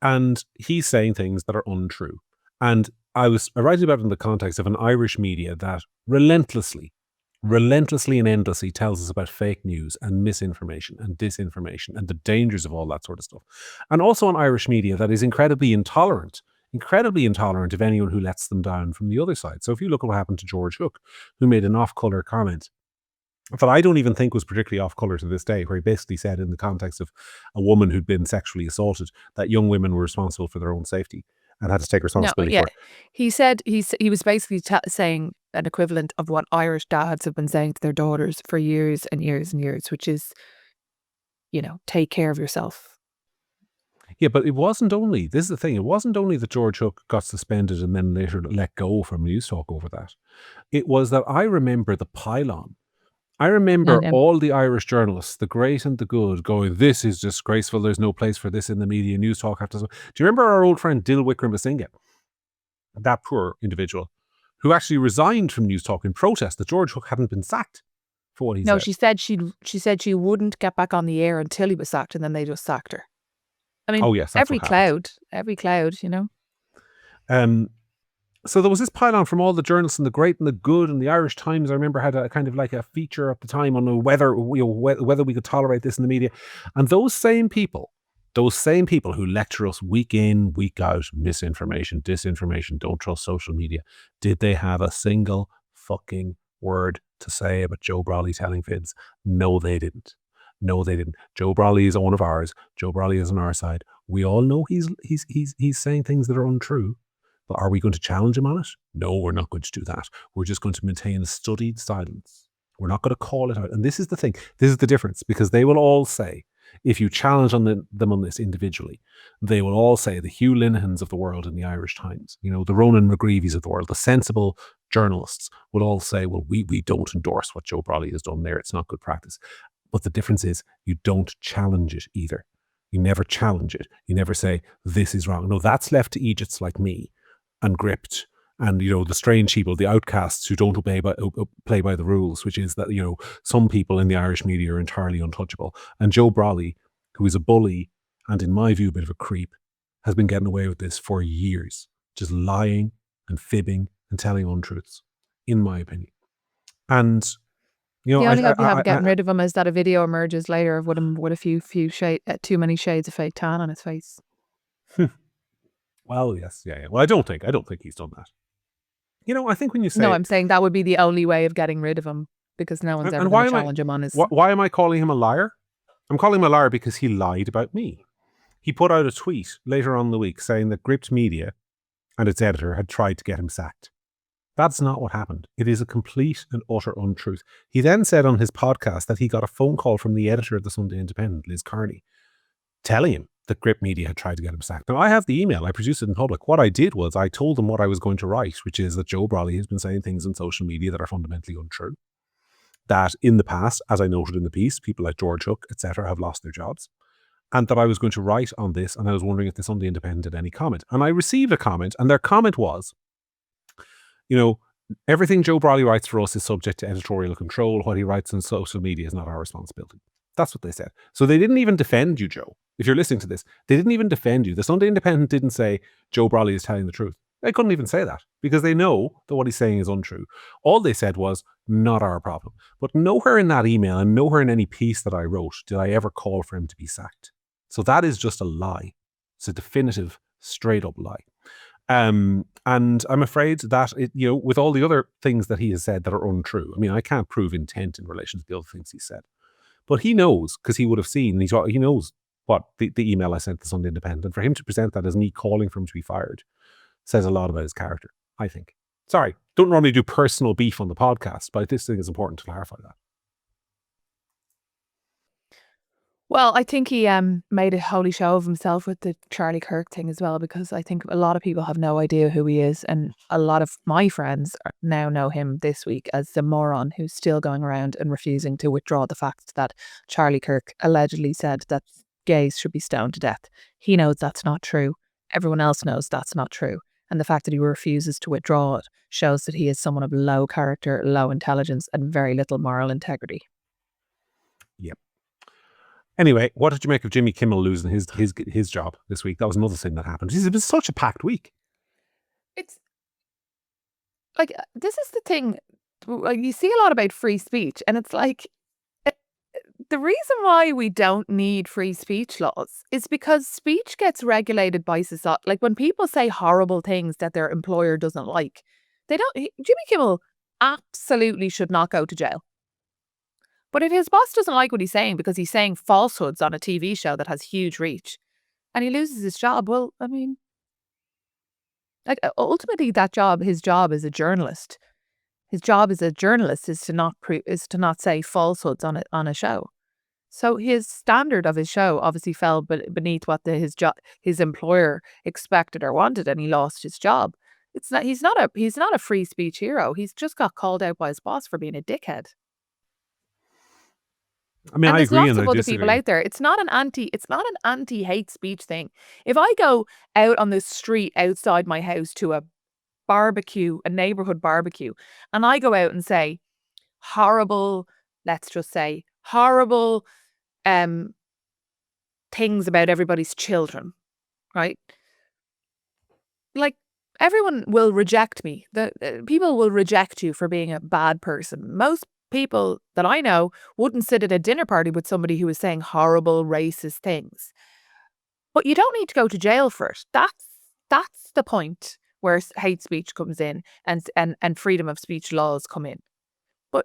And he's saying things that are untrue. And I writing about it in the context of an Irish media that relentlessly and endlessly tells us about fake news and misinformation and disinformation and the dangers of all that sort of stuff. And also an Irish media that is incredibly intolerant of anyone who lets them down from the other side. So if you look at what happened to George Hook, who made an off-colour comment that I don't even think was particularly off-colour to this day, where he basically said in the context of a woman who'd been sexually assaulted that young women were responsible for their own safety and had to take responsibility for it. He said he was basically saying an equivalent of what Irish dads have been saying to their daughters for years and years and years, which is, take care of yourself. Yeah, but it wasn't only that George Hook got suspended and then later let go from News Talk over that. It was that I remember the pylon. I remember all the Irish journalists, the great and the good, going, this is disgraceful. There's no place for this in the media. News Talk have to... Do you remember our old friend Dil Wickramasinga? That poor individual who actually resigned from News Talk in protest that George Hook hadn't been sacked for what he said. No, she said she wouldn't get back on the air until he was sacked, and then they just sacked her. Every cloud, So there was this pylon from all the journalists and the great and the good, and the Irish Times, I remember, had a kind of like a feature at the time on whether we could tolerate this in the media. And those same people who lecture us week in, week out, misinformation, disinformation, don't trust social media, did they have a single fucking word to say about Joe Brolly telling fibs? No, they didn't. Joe Brolly is one of ours. Joe Brolly is on our side. We all know he's saying things that are untrue. But are we going to challenge him on it? No, we're not going to do that. We're just going to maintain a studied silence. We're not going to call it out. And this is the thing. This is the difference, because they will all say, if you challenge them on this individually, they will all say, the Hugh Linehans of the world in the Irish Times, the Ronan McGreevy's of the world, the sensible journalists will all say, well, we don't endorse what Joe Brolly has done there. It's not good practice. But the difference is you don't challenge it either. You never challenge it. You never say, this is wrong. No, that's left to Egypts like me and Gript and the strange people, the outcasts who don't play by the rules, which is that some people in the Irish media are entirely untouchable. And Joe Brolly, who is a bully and in my view a bit of a creep, has been getting away with this for years, just lying and fibbing and telling untruths, in my opinion. And The only hope you have getting rid of him is that a video emerges later of him with a few too many shades of fake tan on his face. Well, yes, yeah. Well, I don't think he's done that. I think when you say... No, I'm saying that would be the only way of getting rid of him, because no one's ever going to challenge him on his... Why am I calling him a liar? I'm calling him a liar because he lied about me. He put out a tweet later on in the week saying that Gript Media and its editor had tried to get him sacked. That's not what happened. It is a complete and utter untruth. He then said on his podcast that he got a phone call from the editor of the Sunday Independent, Liz Kearney, telling him that Gript Media had tried to get him sacked. Now, I have the email. I produced it in public. What I did was I told them what I was going to write, which is that Joe Brolly has been saying things on social media that are fundamentally untrue. That in the past, as I noted in the piece, people like George Hook, etc., have lost their jobs. And that I was going to write on this, and I was wondering if the Sunday Independent had any comment. And I received a comment, and their comment was, everything Joe Brolly writes for us is subject to editorial control. What he writes on social media is not our responsibility. That's what they said. So they didn't even defend you, Joe. If you're listening to this, they didn't even defend you. The Sunday Independent didn't say Joe Brolly is telling the truth. They couldn't even say that because they know that what he's saying is untrue. All they said was, not our problem. But nowhere in that email and nowhere in any piece that I wrote did I ever call for him to be sacked. So that is just a lie. It's a definitive, straight up lie. And I'm afraid that, with all the other things that he has said that are untrue, I mean, I can't prove intent in relation to the other things he said. But he knows, because he would have seen, he knows what the email I sent to the Sunday Independent. And for him to present that as me calling for him to be fired says a lot about his character, I think. Sorry, don't normally do personal beef on the podcast, but this thing is important to clarify that. Well, I think he made a holy show of himself with the Charlie Kirk thing as well, because I think a lot of people have no idea who he is. And a lot of my friends now know him this week as the moron who's still going around and refusing to withdraw the fact that Charlie Kirk allegedly said that gays should be stoned to death. He knows that's not true. Everyone else knows that's not true. And the fact that he refuses to withdraw it shows that he is someone of low character, low intelligence, and very little moral integrity. Yep. Anyway, what did you make of Jimmy Kimmel losing his job this week? That was another thing that happened. It was such a packed week. It's like, this is the thing. Like, you see a lot about free speech, and it's like, the reason why we don't need free speech laws is because speech gets regulated by society. Like, when people say horrible things that their employer doesn't like, Jimmy Kimmel absolutely should not go to jail. But if his boss doesn't like what he's saying because he's saying falsehoods on a TV show that has huge reach and he loses his job, well, I mean, like, ultimately his job as a journalist, is to not say falsehoods on a show. So his standard of his show obviously fell beneath what his employer expected or wanted, and he lost his job. He's not a free speech hero. He's just got called out by his boss for being a dickhead. I mean, I agree, and there's lots of other people out there. It's not an anti-hate speech thing. If I go out on the street outside my house to a neighborhood barbecue, and I go out and say horrible, let's just say horrible things about everybody's children, right? Like, everyone will reject me. People will reject you for being a bad person. Most people that I know wouldn't sit at a dinner party with somebody who is saying horrible racist things. But you don't need to go to jail for it. That's the point where hate speech comes in and freedom of speech laws come in. But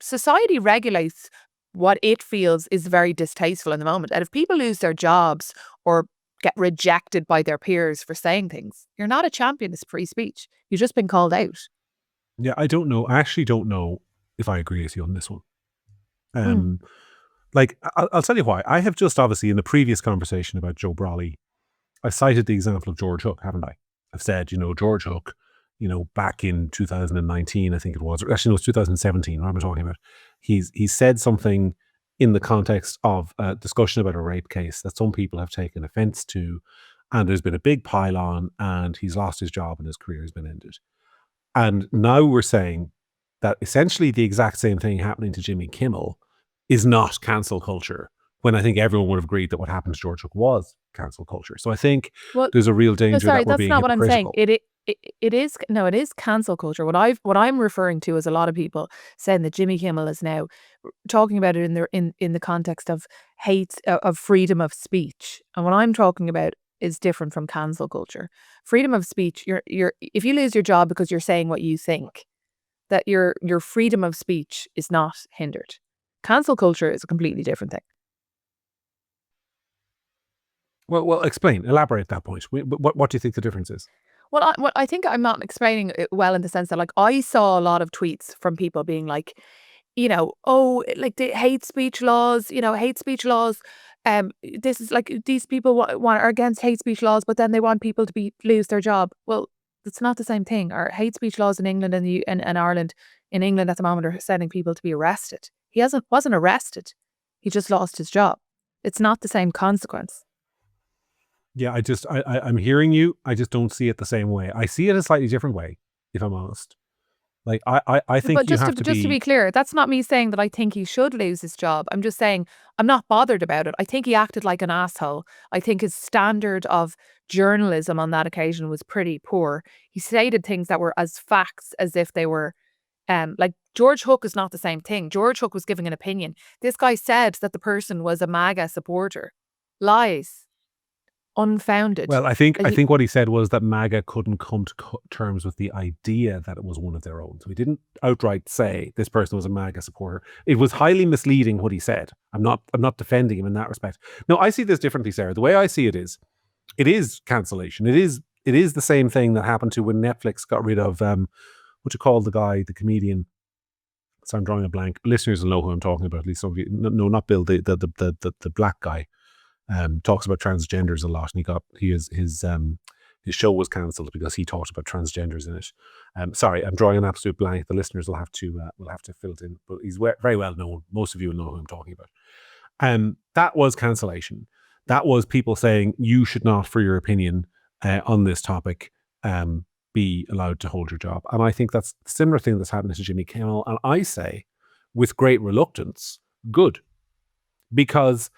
society regulates what it feels is very distasteful in the moment. And if people lose their jobs or get rejected by their peers for saying things, you're not a champion of free speech. You've just been called out. Yeah, I don't know. I actually don't know if I agree with you on this one. Like, I'll tell you why. I have just, obviously, in the previous conversation about Joe Brolly, I cited the example of George Hook, haven't I? I've said, George Hook, back in 2019, I think it was, or actually, no, it was 2017, what am I talking about? He said something in the context of a discussion about a rape case that some people have taken offense to, and there's been a big pile on, and he's lost his job and his career has been ended. And now we're saying that essentially the exact same thing happening to Jimmy Kimmel is not cancel culture, when I think everyone would have agreed that what happened to George Hook was cancel culture. So I think Well, there's a real no, danger sorry, that we're that's being not what I'm saying. hypocritical. It is cancel culture. What I'm referring to is a lot of people saying that Jimmy Kimmel is now talking about it in the context of hate, of freedom of speech. And what I'm talking about is different from cancel culture. Freedom of speech, you're if you lose your job because you're saying what you think, that your freedom of speech is not hindered. Cancel culture is a completely different thing. Well, explain, elaborate that point. What do you think the difference is? Well, I think I'm not explaining it well in the sense that, like, I saw a lot of tweets from people being like, oh, like the hate speech laws, hate speech laws. This is like these people are against hate speech laws, but then they want people to lose their job. Well, it's not the same thing. Our hate speech laws in England and Ireland, in England at the moment, are sending people to be arrested. He wasn't arrested. He just lost his job. It's not the same consequence. Yeah, I'm hearing you. I just don't see it the same way. I see it a slightly different way, if I'm honest. Like I But think you have to just to be. be clear, that's not me saying that I think he should lose his job. I'm just saying I'm not bothered about it. I think he acted like an asshole. I think his standard of journalism on that occasion was pretty poor. He stated things that were as facts as if they were like George Hook is not the same thing. George Hook was giving an opinion. This guy said that the person was a MAGA supporter. Lies. Unfounded. Well, I think what he said was that MAGA couldn't come to terms with the idea that it was one of their own. So he didn't outright say this person was a MAGA supporter. It was highly misleading what he said. I'm not defending him in that respect. No, I see this differently, Sarah. The way I see it is cancellation. It is the same thing that happened to when Netflix got rid of what you call the guy, the comedian. So I'm drawing a blank. Listeners will know who I'm talking about. At least some of you. No, not Bill. The black guy. Talks about transgenders a lot, and his show was cancelled because he talked about transgenders in it. Sorry, I'm drawing an absolute blank. The listeners will have to fill it in, but he's very well known. Most of you will know who I'm talking about. That was cancellation. That was people saying you should not, for your opinion on this topic, be allowed to hold your job. And I think that's a similar thing that's happening to Jimmy Kimmel. And I say, with great reluctance, good, because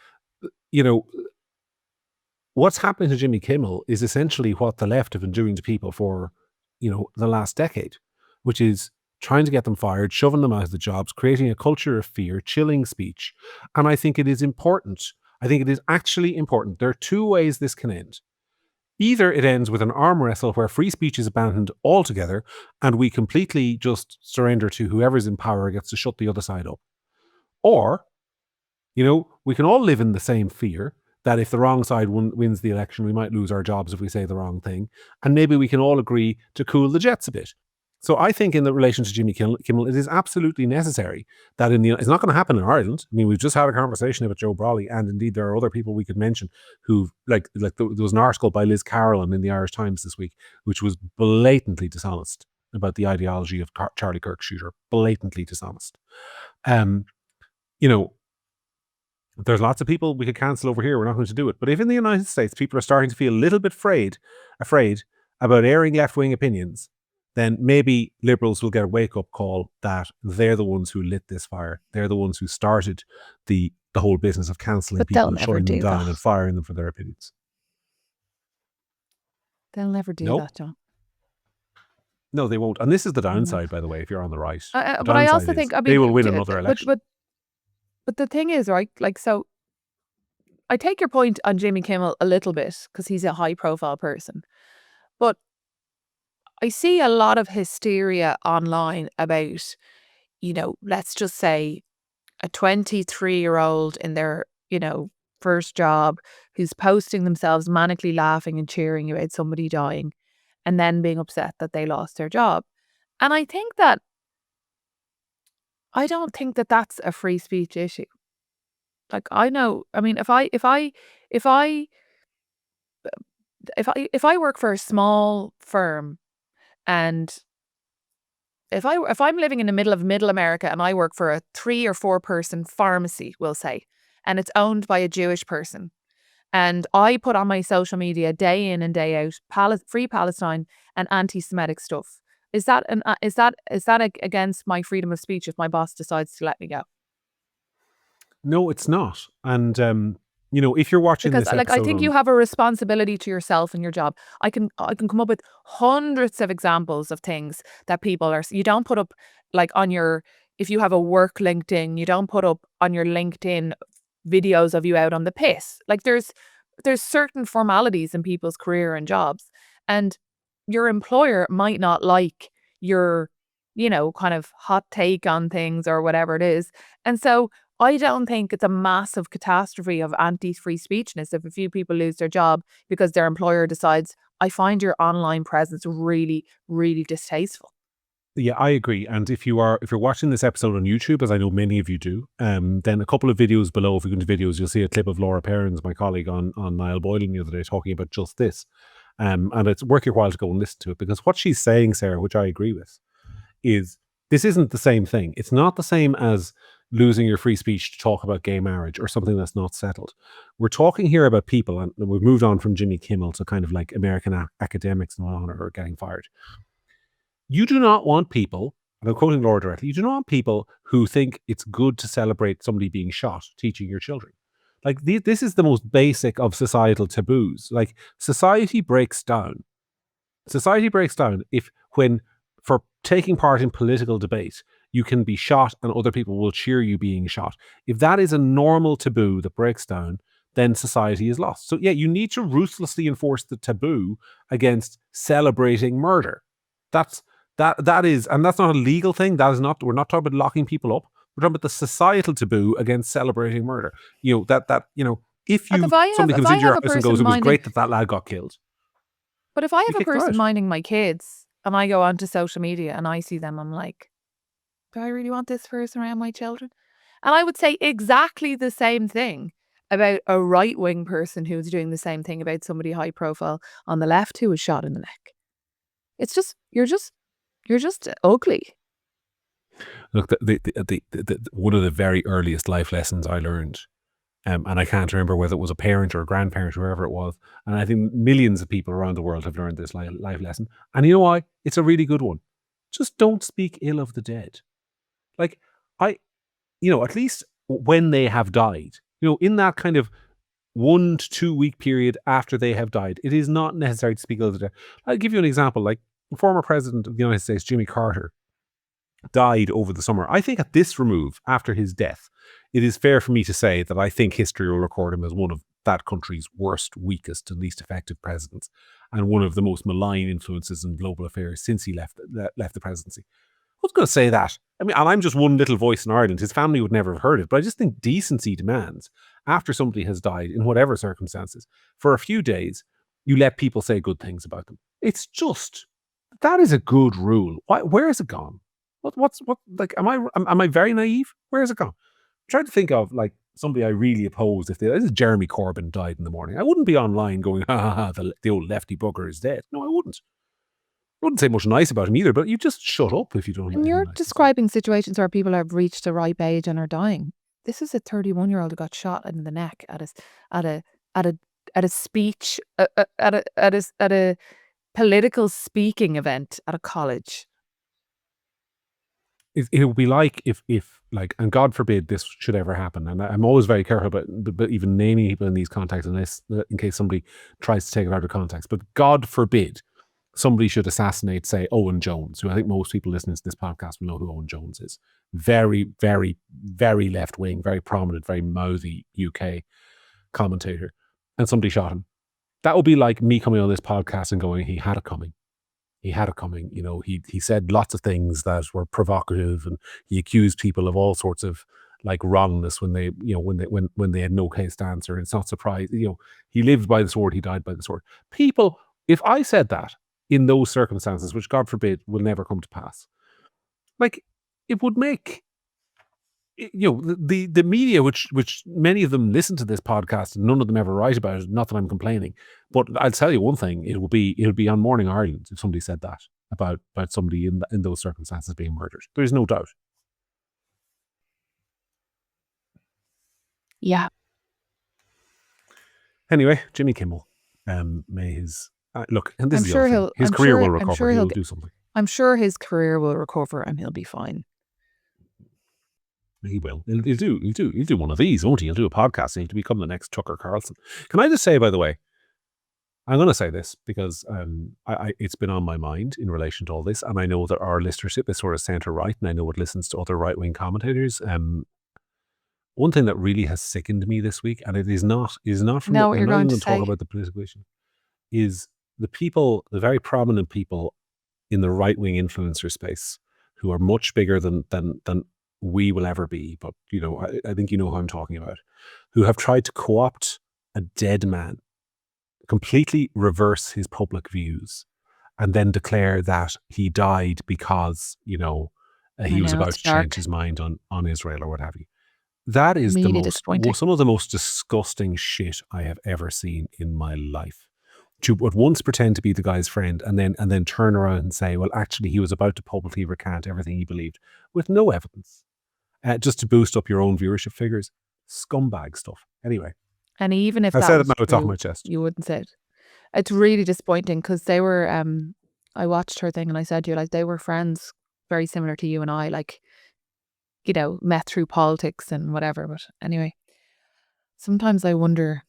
what's happening to Jimmy Kimmel is essentially what the left have been doing to people for, the last decade, which is trying to get them fired, shoving them out of the jobs, creating a culture of fear, chilling speech. And I think it is important. I think it is actually important. There are two ways this can end. Either it ends with an arm wrestle where free speech is abandoned altogether and we completely just surrender to whoever's in power gets to shut the other side up. Or we can all live in the same fear that if the wrong side wins the election, we might lose our jobs if we say the wrong thing. And maybe we can all agree to cool the jets a bit. So I think in the relation to Jimmy Kimmel, it is absolutely necessary that it's not going to happen in Ireland. I mean, we've just had a conversation about Joe Brolly, and indeed there are other people we could mention who, there was an article by Liz Carrollin in the Irish Times this week, which was blatantly dishonest about the ideology of Charlie Kirk's shooter. Blatantly dishonest. There's lots of people we could cancel over here. We're not going to do it. But if in the United States people are starting to feel a little bit afraid about airing left-wing opinions, then maybe liberals will get a wake-up call that they're the ones who lit this fire. They're the ones who started the whole business of cancelling people and shutting them down and firing them for their opinions. They'll never do that, John. No, they won't. And this is the downside, by the way, if you're on the right. But I also think, they will win another election. But the thing is, right, like, so I take your point on Jimmy Kimmel a little bit because he's a high profile person. But I see a lot of hysteria online about, let's just say a 23-year-old in their, first job who's posting themselves manically laughing and cheering about somebody dying and then being upset that they lost their job. And I don't think that that's a free speech issue. Like, I mean, if I work for a small firm, and if I'm living in the middle of middle America and I work for a 3 or 4 person pharmacy, we'll say, and it's owned by a Jewish person, and I put on my social media day in and day out free Palestine and anti-Semitic stuff, Is that against my freedom of speech if my boss decides to let me go? No, it's not. And if you're watching Because this I episode think you have a responsibility to yourself and your job. I can come up with hundreds of examples of things that people are. You don't put up like on your, if you have a work LinkedIn, you don't put up on your LinkedIn videos of you out on the piss. Like there's certain formalities in people's career and jobs, and your employer might not like your, kind of hot take on things or whatever it is. And so I don't think it's a massive catastrophe of anti-free speechness if a few people lose their job because their employer decides, I find your online presence really, really distasteful. Yeah, I agree. And if you're watching this episode on YouTube, as I know many of you do, then a couple of videos below, if you go into videos, you'll see a clip of Laura Perrins, my colleague on Niall Boylan the other day, talking about just this. And it's worth your while to go and listen to it, because what she's saying, Sarah, which I agree with, is this isn't the same thing. It's not the same as losing your free speech to talk about gay marriage or something that's not settled. We're talking here about people, and we've moved on from Jimmy Kimmel to kind of like American academics and on are getting fired. You do not want people, and I'm quoting Laura directly, you do not want people who think it's good to celebrate somebody being shot teaching your children. Like this is the most basic of societal taboos. Like society breaks down. Society breaks down when for taking part in political debate, you can be shot and other people will cheer you being shot. If that is a normal taboo that breaks down, then society is lost. So yeah, you need to ruthlessly enforce the taboo against celebrating murder. That is, and that's not a legal thing. That is not. We're not talking about locking people up. We're talking about the societal taboo against celebrating murder. If somebody comes into your house and goes, "It was great that lad got killed." But if I have a person minding my kids and I go onto social media and I see them, I'm like, do I really want this person around my children? And I would say exactly the same thing about a right-wing person who's doing the same thing about somebody high profile on the left who was shot in the neck. It's just, you're just ugly. Look, one of the very earliest life lessons I learned, and I can't remember whether it was a parent or a grandparent, whoever it was, and I think millions of people around the world have learned this life lesson. And you know why? It's a really good one. Just don't speak ill of the dead. Like, at least when they have died, in that kind of 1 to 2 week period after they have died, it is not necessary to speak ill of the dead. I'll give you an example. Like, former president of the United States, Jimmy Carter, died over the summer. I think at this remove, after his death, it is fair for me to say that I think history will record him as one of that country's worst, weakest, and least effective presidents, and one of the most malign influences in global affairs since he left the presidency. I was going to say that. I mean, and I'm just one little voice in Ireland. His family would never have heard it, but I just think decency demands, after somebody has died, in whatever circumstances, for a few days, you let people say good things about them. It's just, that is a good rule. Where has it gone? Am I very naive? Where has it gone? I'm trying to think of like somebody I really opposed. If this is Jeremy Corbyn died in the morning, I wouldn't be online going, the old lefty bugger is dead. No, I wouldn't. I wouldn't say much nice about him either, but you just shut up if you don't. And you're describing situations where people have reached a ripe age and are dying. This is a 31-year-old who got shot in the neck at a speech at a political speaking event at a college. It would be like if and God forbid this should ever happen, and I'm always very careful about even naming people in these contexts, unless in case somebody tries to take it out of context. But God forbid somebody should assassinate, say, Owen Jones, who I think most people listening to this podcast will know who Owen Jones is. Very, very, very left wing, very prominent, very mouthy UK commentator, and somebody shot him. That would be like me coming on this podcast and going, he had it coming. He had it coming. He said lots of things that were provocative, and he accused people of all sorts of like wrongness when they, when they had no case to answer. And it's not surprising. He lived by the sword, he died by the sword. People, if I said that in those circumstances, which God forbid will never come to pass, like it would make the media, which many of them listen to this podcast and none of them ever write about it. Not that I'm complaining, but I'll tell you one thing: it'll be on Morning Ireland if somebody said that about somebody in those circumstances being murdered. There's no doubt. Yeah. Anyway, Jimmy Kimmel, may his look, and this I'm is sure his career will recover. He'll do something. I'm sure his career will recover and he'll be fine. He will. He'll do one of these, won't he? He'll do a podcast. He'll become the next Tucker Carlson. Can I just say, by the way, I'm going to say this because it's been on my mind in relation to all this, and I know that our listenership is sort of centre-right, and I know it listens to other right-wing commentators. One thing that really has sickened me this week, and it is not from Know what I'm you're not going even to going to talk say. about the political issue, is the people, the very prominent people in the right-wing influencer space who are much bigger than we will ever be, but I think you know who I'm talking about, who have tried to co-opt a dead man, completely reverse his public views, and then declare that he died because he was know, about it's to change dark. his mind on Israel or what have you. That is Really disappointing. some of the most disgusting shit I have ever seen in my life. To at once pretend to be the guy's friend and then turn around and say, well, actually, he was about to publicly recant everything he believed with no evidence, just to boost up your own viewership figures. Scumbag stuff. Anyway, And even if I've that said was it now, it's off true, my chest. you wouldn't say it. It's really disappointing because they were, I watched her thing and I said to you, like, they were friends very similar to you and I, like, met through politics and whatever. But anyway, sometimes I wonder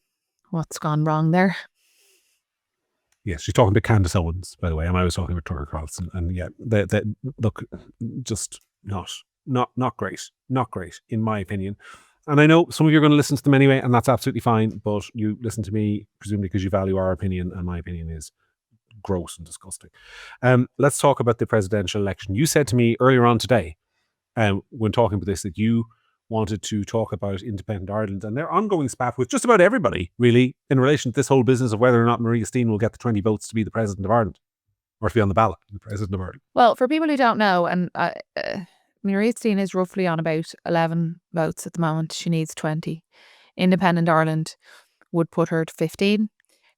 what's gone wrong there. Yes, she's talking to Candace Owens, by the way, and I was talking about Tucker Carlson. And yeah, they look, just not great. Not great, in my opinion. And I know some of you are going to listen to them anyway, and that's absolutely fine. But you listen to me, presumably because you value our opinion, and my opinion is gross and disgusting. Let's talk about the presidential election. You said to me earlier on today, when talking about this, that you wanted to talk about Independent Ireland and their ongoing spat with just about everybody, really, in relation to this whole business of whether or not Maria Steen will get the 20 votes to be the President of Ireland, or to be on the ballot, the President of Ireland. Well, for people who don't know, and Maria Steen is roughly on about 11 votes at the moment. She needs 20. Independent Ireland would put her to 15.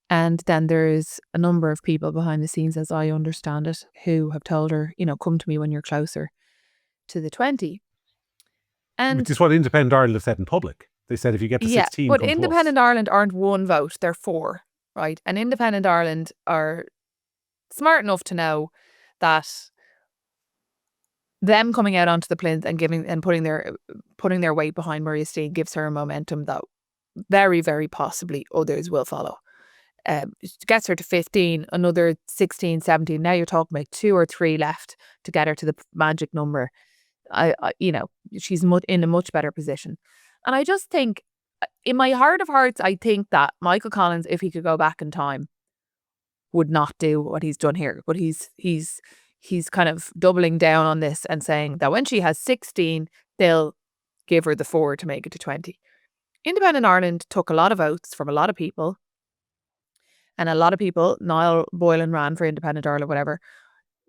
And then there's a number of people behind the scenes, as I understand it, who have told her, come to me when you're closer to the 20. And which is what Independent Ireland have said in public. They said if you get to 16, but come Independent to us. Ireland aren't one vote, they're 4, right? And Independent Ireland are smart enough to know that them coming out onto the plinth and putting their weight behind Maria Steen gives her a momentum that very, very possibly others will follow. Gets her to 15, another 16, 17. Now you're talking about 2 or 3 left to get her to the magic number. She's in a much better position. And I just think, in my heart of hearts, I think that Michael Collins, if he could go back in time, would not do what he's done here. But he's kind of doubling down on this and saying that when she has 16, they'll give her the 4 to make it to 20. Independent Ireland took a lot of votes from a lot of people. And a lot of people, Niall Boylan ran for Independent Ireland, whatever,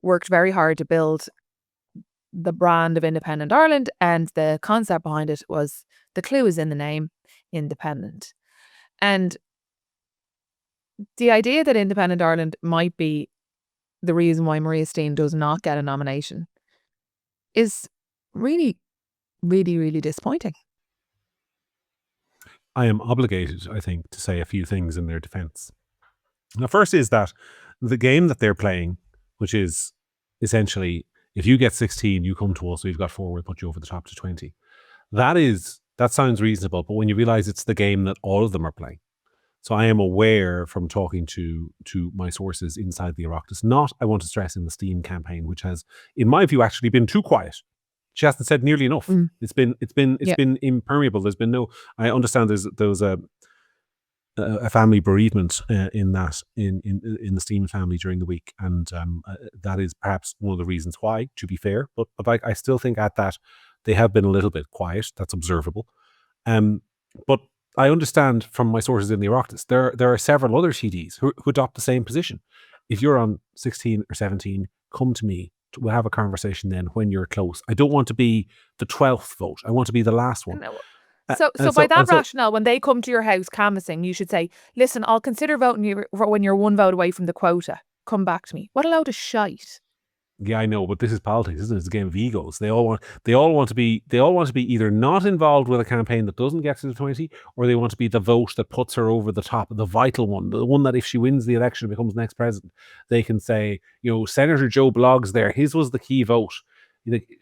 worked very hard to build the brand of Independent Ireland. And the concept behind it was, the clue is in the name, independent. And the idea that Independent Ireland might be the reason why Maria Steen does not get a nomination is really, really, really disappointing. I am obligated, I think, to say a few things in their defence. Now, first is that the game that they're playing, which is essentially, if you get 16, you come to us, we've got 4, we'll put you over the top to 20. That sounds reasonable, but when you realise it's the game that all of them are playing. So I am aware from talking to my sources inside the Oireachtas, not, I want to stress, in the Steen campaign, which has, in my view, actually been too quiet. She hasn't said nearly enough. It's been impermeable. There's been no, I understand there was a family bereavement in the Steen family during the week, and that is perhaps one of the reasons why, to be fair. But I still think at that they have been a little bit quiet. That's observable. But I understand from my sources in the Oireachtas, there are several other TDs who adopt the same position. If you're on 16 or 17, come to me. We'll have a conversation then when you're close. I don't want to be the 12th vote. I want to be the last one. No. So by that rationale, when they come to your house canvassing, you should say, listen, I'll consider voting you when you're 1 vote away from the quota. Come back to me. What a load of shite. Yeah, I know, but this is politics, isn't it? It's a game of egos. They all want to be either not involved with a campaign that doesn't get to the 20, or they want to be the vote that puts her over the top, the vital one, the one that if she wins the election and becomes the next president, they can say, Senator Joe Bloggs there, his was the key vote.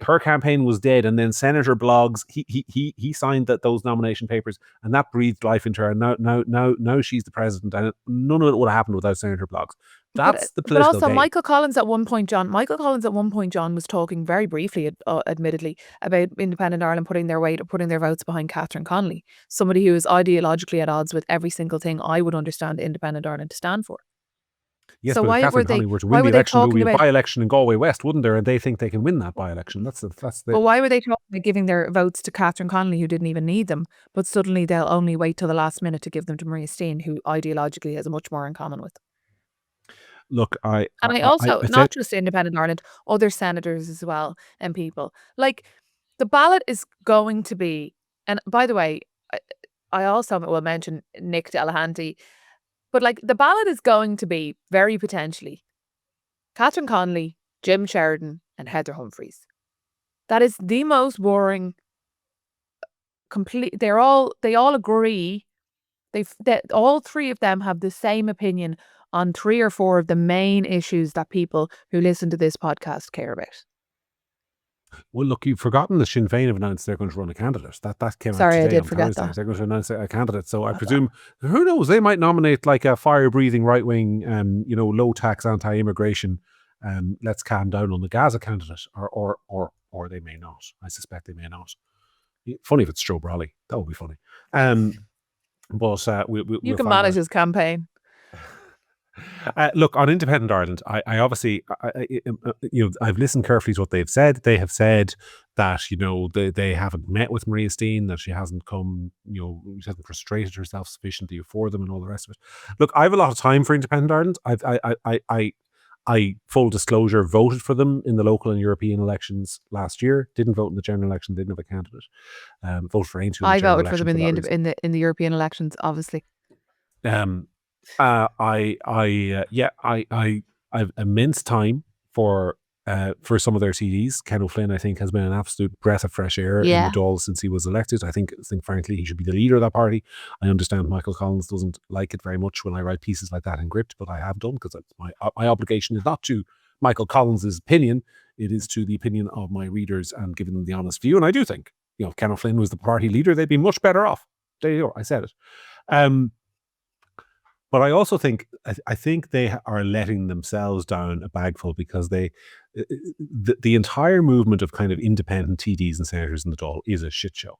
Her campaign was dead, and then Senator Bloggs, he signed those nomination papers, and that breathed life into her. And now she's the president, and none of it would have happened without Senator Bloggs. That's the political also game. Michael Collins at one point, John, was talking very briefly, admittedly, about Independent Ireland putting their votes behind Catherine Connolly, somebody who is ideologically at odds with every single thing I would understand Independent Ireland to stand for. Yes, so but if Catherine Connolly were to win the election, there would be a by-election in Galway West, wouldn't there? And they think they can win that by-election. But why were they talking about giving their votes to Catherine Connolly, who didn't even need them, but suddenly they'll only wait till the last minute to give them to Maria Steen, who ideologically has much more in common with? Look, not just Independent Ireland, other senators as well, and people. Like, the ballot is going to be, and by the way, I also will mention Nick Delahanty, but like, the ballot is going to be very potentially Catherine Connolly, Jim Sheridan, and Heather Humphreys. That is the most boring. They all agree. All three of them have the same opinion on 3 or 4 of the main issues that people who listen to this podcast care about. Well, look, you've forgotten the Sinn Féin have announced they're going to run a candidate. That came Sorry, out today. I did forget that. They're going to announce a candidate. So I presume, who knows, they might nominate like a fire-breathing right-wing, low-tax anti-immigration, let's calm down on the Gaza candidate, or they may not. I suspect they may not. Funny if it's Joe Brolly. That would be funny. But you can manage his campaign. Look, on Independent Ireland, I obviously, I've listened carefully to what they've said. They have said that, they haven't met with Maria Steen, that she hasn't come, she hasn't frustrated herself sufficiently for them and all the rest of it. Look, I have a lot of time for Independent Ireland. I full disclosure, voted for them in the local and European elections last year. Didn't vote in the general election. Didn't have a candidate. Voted for Aintree. I voted for them in the European elections, obviously. I have immense time for some of their TDs. Ken O'Flynn, I think, has been an absolute breath of fresh air in the Dáil since he was elected. I think frankly he should be the leader of that party. I understand Michael Collins doesn't like it very much when I write pieces like that in Gript, but I have done, because my obligation is not to Michael Collins' opinion, it is to the opinion of my readers and giving them the honest view. And I do think, if Ken O'Flynn was the party leader, they'd be much better off. There you go, I said it. But I also think, I think they are letting themselves down a bagful, because the entire movement of kind of independent TDs and senators in the Dáil is a shit show.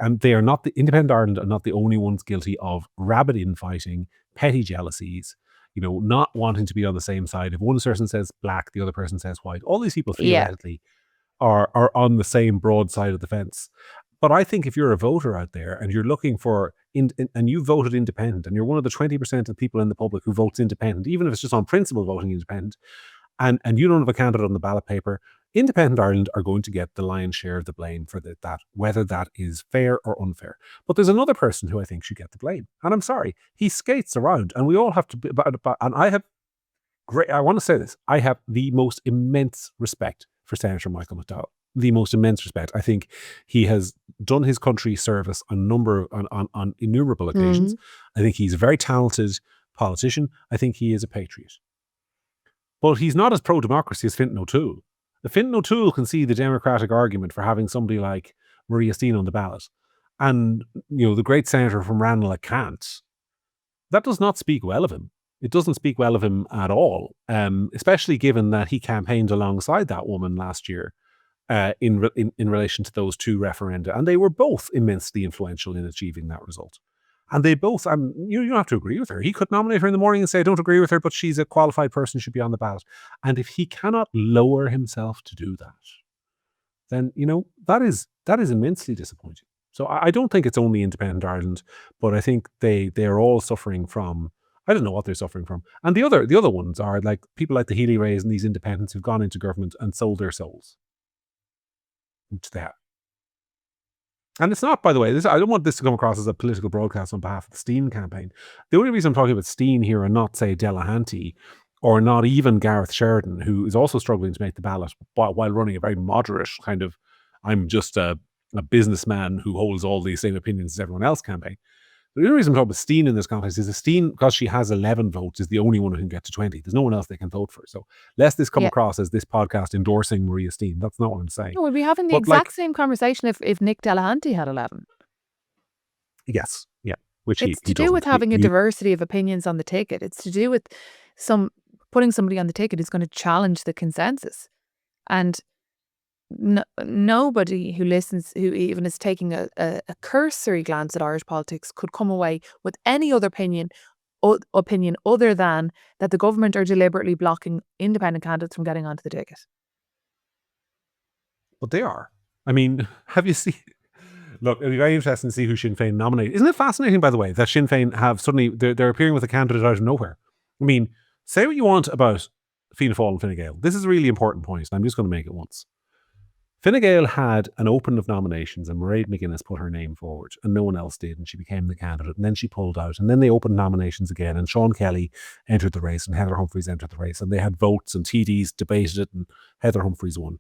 And they are not, the Independent Ireland are not the only ones guilty of rabid infighting, petty jealousies, not wanting to be on the same side. If one person says black, the other person says white. All these people theoretically are on the same broad side of the fence. But I think if you're a voter out there and you're looking for, and you voted independent, and you're one of the 20% of people in the public who votes independent, even if it's just on principle voting independent, and you don't have a candidate on the ballot paper, Independent Ireland are going to get the lion's share of the blame for that, whether that is fair or unfair. But there's another person who I think should get the blame. And I'm sorry, he skates around, and we all have to, and I want to say this, I have the most immense respect for Senator Michael McDowell. The most immense respect. I think he has done his country service on innumerable occasions. I think he's a very talented politician. I think he is a patriot. But he's not as pro-democracy as Fintan O'Toole. Fintan O'Toole can see the democratic argument for having somebody like Maria Steen on the ballot. And, the great senator from Ranelagh can't. That does not speak well of him. It doesn't speak well of him at all, especially given that he campaigned alongside that woman last year. In relation to those two referenda, and they were both immensely influential in achieving that result. And they both, you don't have to agree with her. He could nominate her in the morning and say, I don't agree with her, but she's a qualified person, should be on the ballot. And if he cannot lower himself to do that, then, that is immensely disappointing. So I don't think it's only Independent Ireland, but I think they are all suffering from, I don't know what they're suffering from. And the other ones are like people like the Healy Rays and these independents who've gone into government and sold their souls. To that. And it's not, by the way, I don't want this to come across as a political broadcast on behalf of the Steen campaign. The only reason I'm talking about Steen here and not, say, Delahanty or not even Gareth Sheridan, who is also struggling to make the ballot while running a very moderate kind of, I'm just a businessman who holds all the same opinions as everyone else campaign. The only reason I'm talking about Steen in this context is that Steen, because she has 11 votes, is the only one who can get to 20. There's no one else they can vote for. So lest this come Yeah. across as this podcast endorsing Maria Steen. That's not what I'm saying. No, we'd be having the But, like- exact same conversation if Nick Delahanty had 11. Yes, yeah. Which It's he to do doesn't. with having a diversity of opinions on the ticket. It's to do with putting somebody on the ticket who's going to challenge the consensus. And nobody who listens, who even is taking a cursory glance at Irish politics, could come away with any other opinion other than that the government are deliberately blocking independent candidates from getting onto the ticket. But they are. I mean, have you seen... Look, it'll be very interesting to see who Sinn Féin nominate. Isn't it fascinating, by the way, that Sinn Féin have suddenly, they're appearing with a candidate out of nowhere? I mean, say what you want about Fianna Fáil and Fine Gael. This is a really important point, and I'm just going to make it once. Fine Gael had an open of nominations, and Mairead McGuinness put her name forward, and no one else did, and she became the candidate, and then she pulled out, and then they opened nominations again, and Sean Kelly entered the race, and Heather Humphreys entered the race, and they had votes, and TDs debated it, and Heather Humphreys won.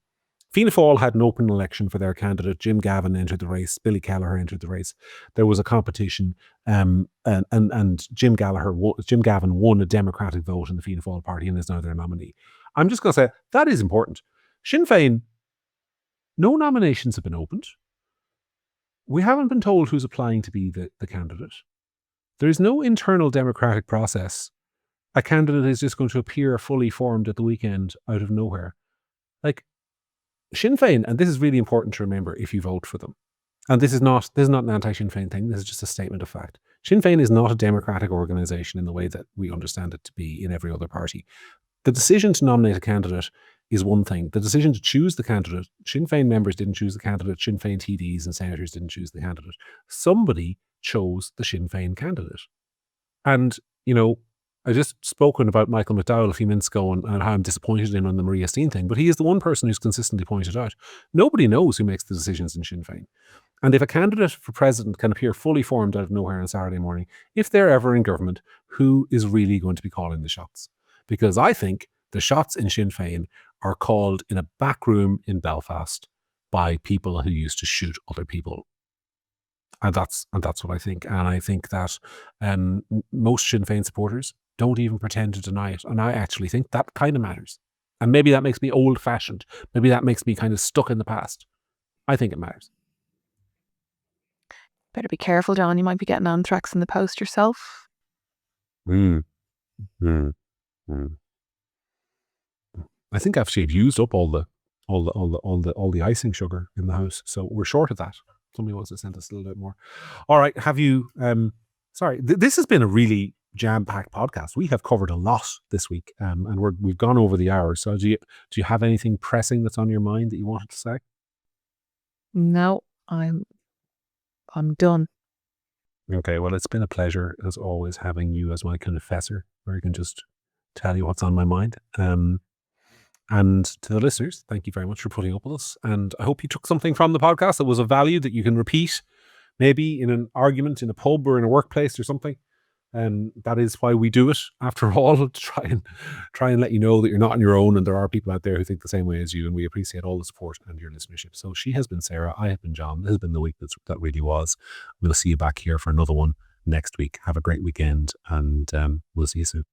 Fianna Fáil had an open election for their candidate. Jim Gavin entered the race. Billy Kelleher entered the race. There was a competition, and Jim Gavin won a Democratic vote in the Fianna Fáil party and is now their nominee. I'm just going to say that is important. Sinn Féin, no nominations have been opened. We haven't been told who's applying to be the candidate. There is no internal democratic process. A candidate is just going to appear fully formed at the weekend out of nowhere. Like, Sinn Féin, and this is really important to remember if you vote for them, and this is not an anti-Sinn Féin thing, this is just a statement of fact. Sinn Féin is not a democratic organisation in the way that we understand it to be in every other party. The decision to nominate a candidate is one thing. The decision to choose the candidate, Sinn Féin members didn't choose the candidate, Sinn Féin TDs and senators didn't choose the candidate. Somebody chose the Sinn Féin candidate. And, you know, I just spoken about Michael McDowell a few minutes ago and how I'm disappointed in on the Maria Steen thing, but he is the one person who's consistently pointed out nobody knows who makes the decisions in Sinn Féin. And if a candidate for president can appear fully formed out of nowhere on Saturday morning, if they're ever in government, who is really going to be calling the shots? Because I think the shots in Sinn Féin are called in a back room in Belfast by people who used to shoot other people. And that's what I think. And I think that most Sinn Féin supporters don't even pretend to deny it. And I actually think that kind of matters. And maybe that makes me old-fashioned. Maybe that makes me kind of stuck in the past. I think it matters. Better be careful, John. You might be getting anthrax in the post yourself. I think actually I've used up all the icing sugar in the house, so we're short of that. Somebody wants to send us a little bit more. All right, have you? Sorry, this has been a really jam-packed podcast. We have covered a lot this week, and we've gone over the hour. So do you have anything pressing that's on your mind that you wanted to say? No, I'm done. Okay, well, it's been a pleasure as always having you as my confessor, where I can just tell you what's on my mind. And to the listeners, thank you very much for putting up with us. And I hope you took something from the podcast that was of value that you can repeat, maybe in an argument in a pub or in a workplace or something. That is why we do it, after all, to try and let you know that you're not on your own, and there are people out there who think the same way as you, and we appreciate all the support and your listenership. So she has been Sarah, I have been John. This has been the week that really was. We'll see you back here for another one next week. Have a great weekend, and we'll see you soon.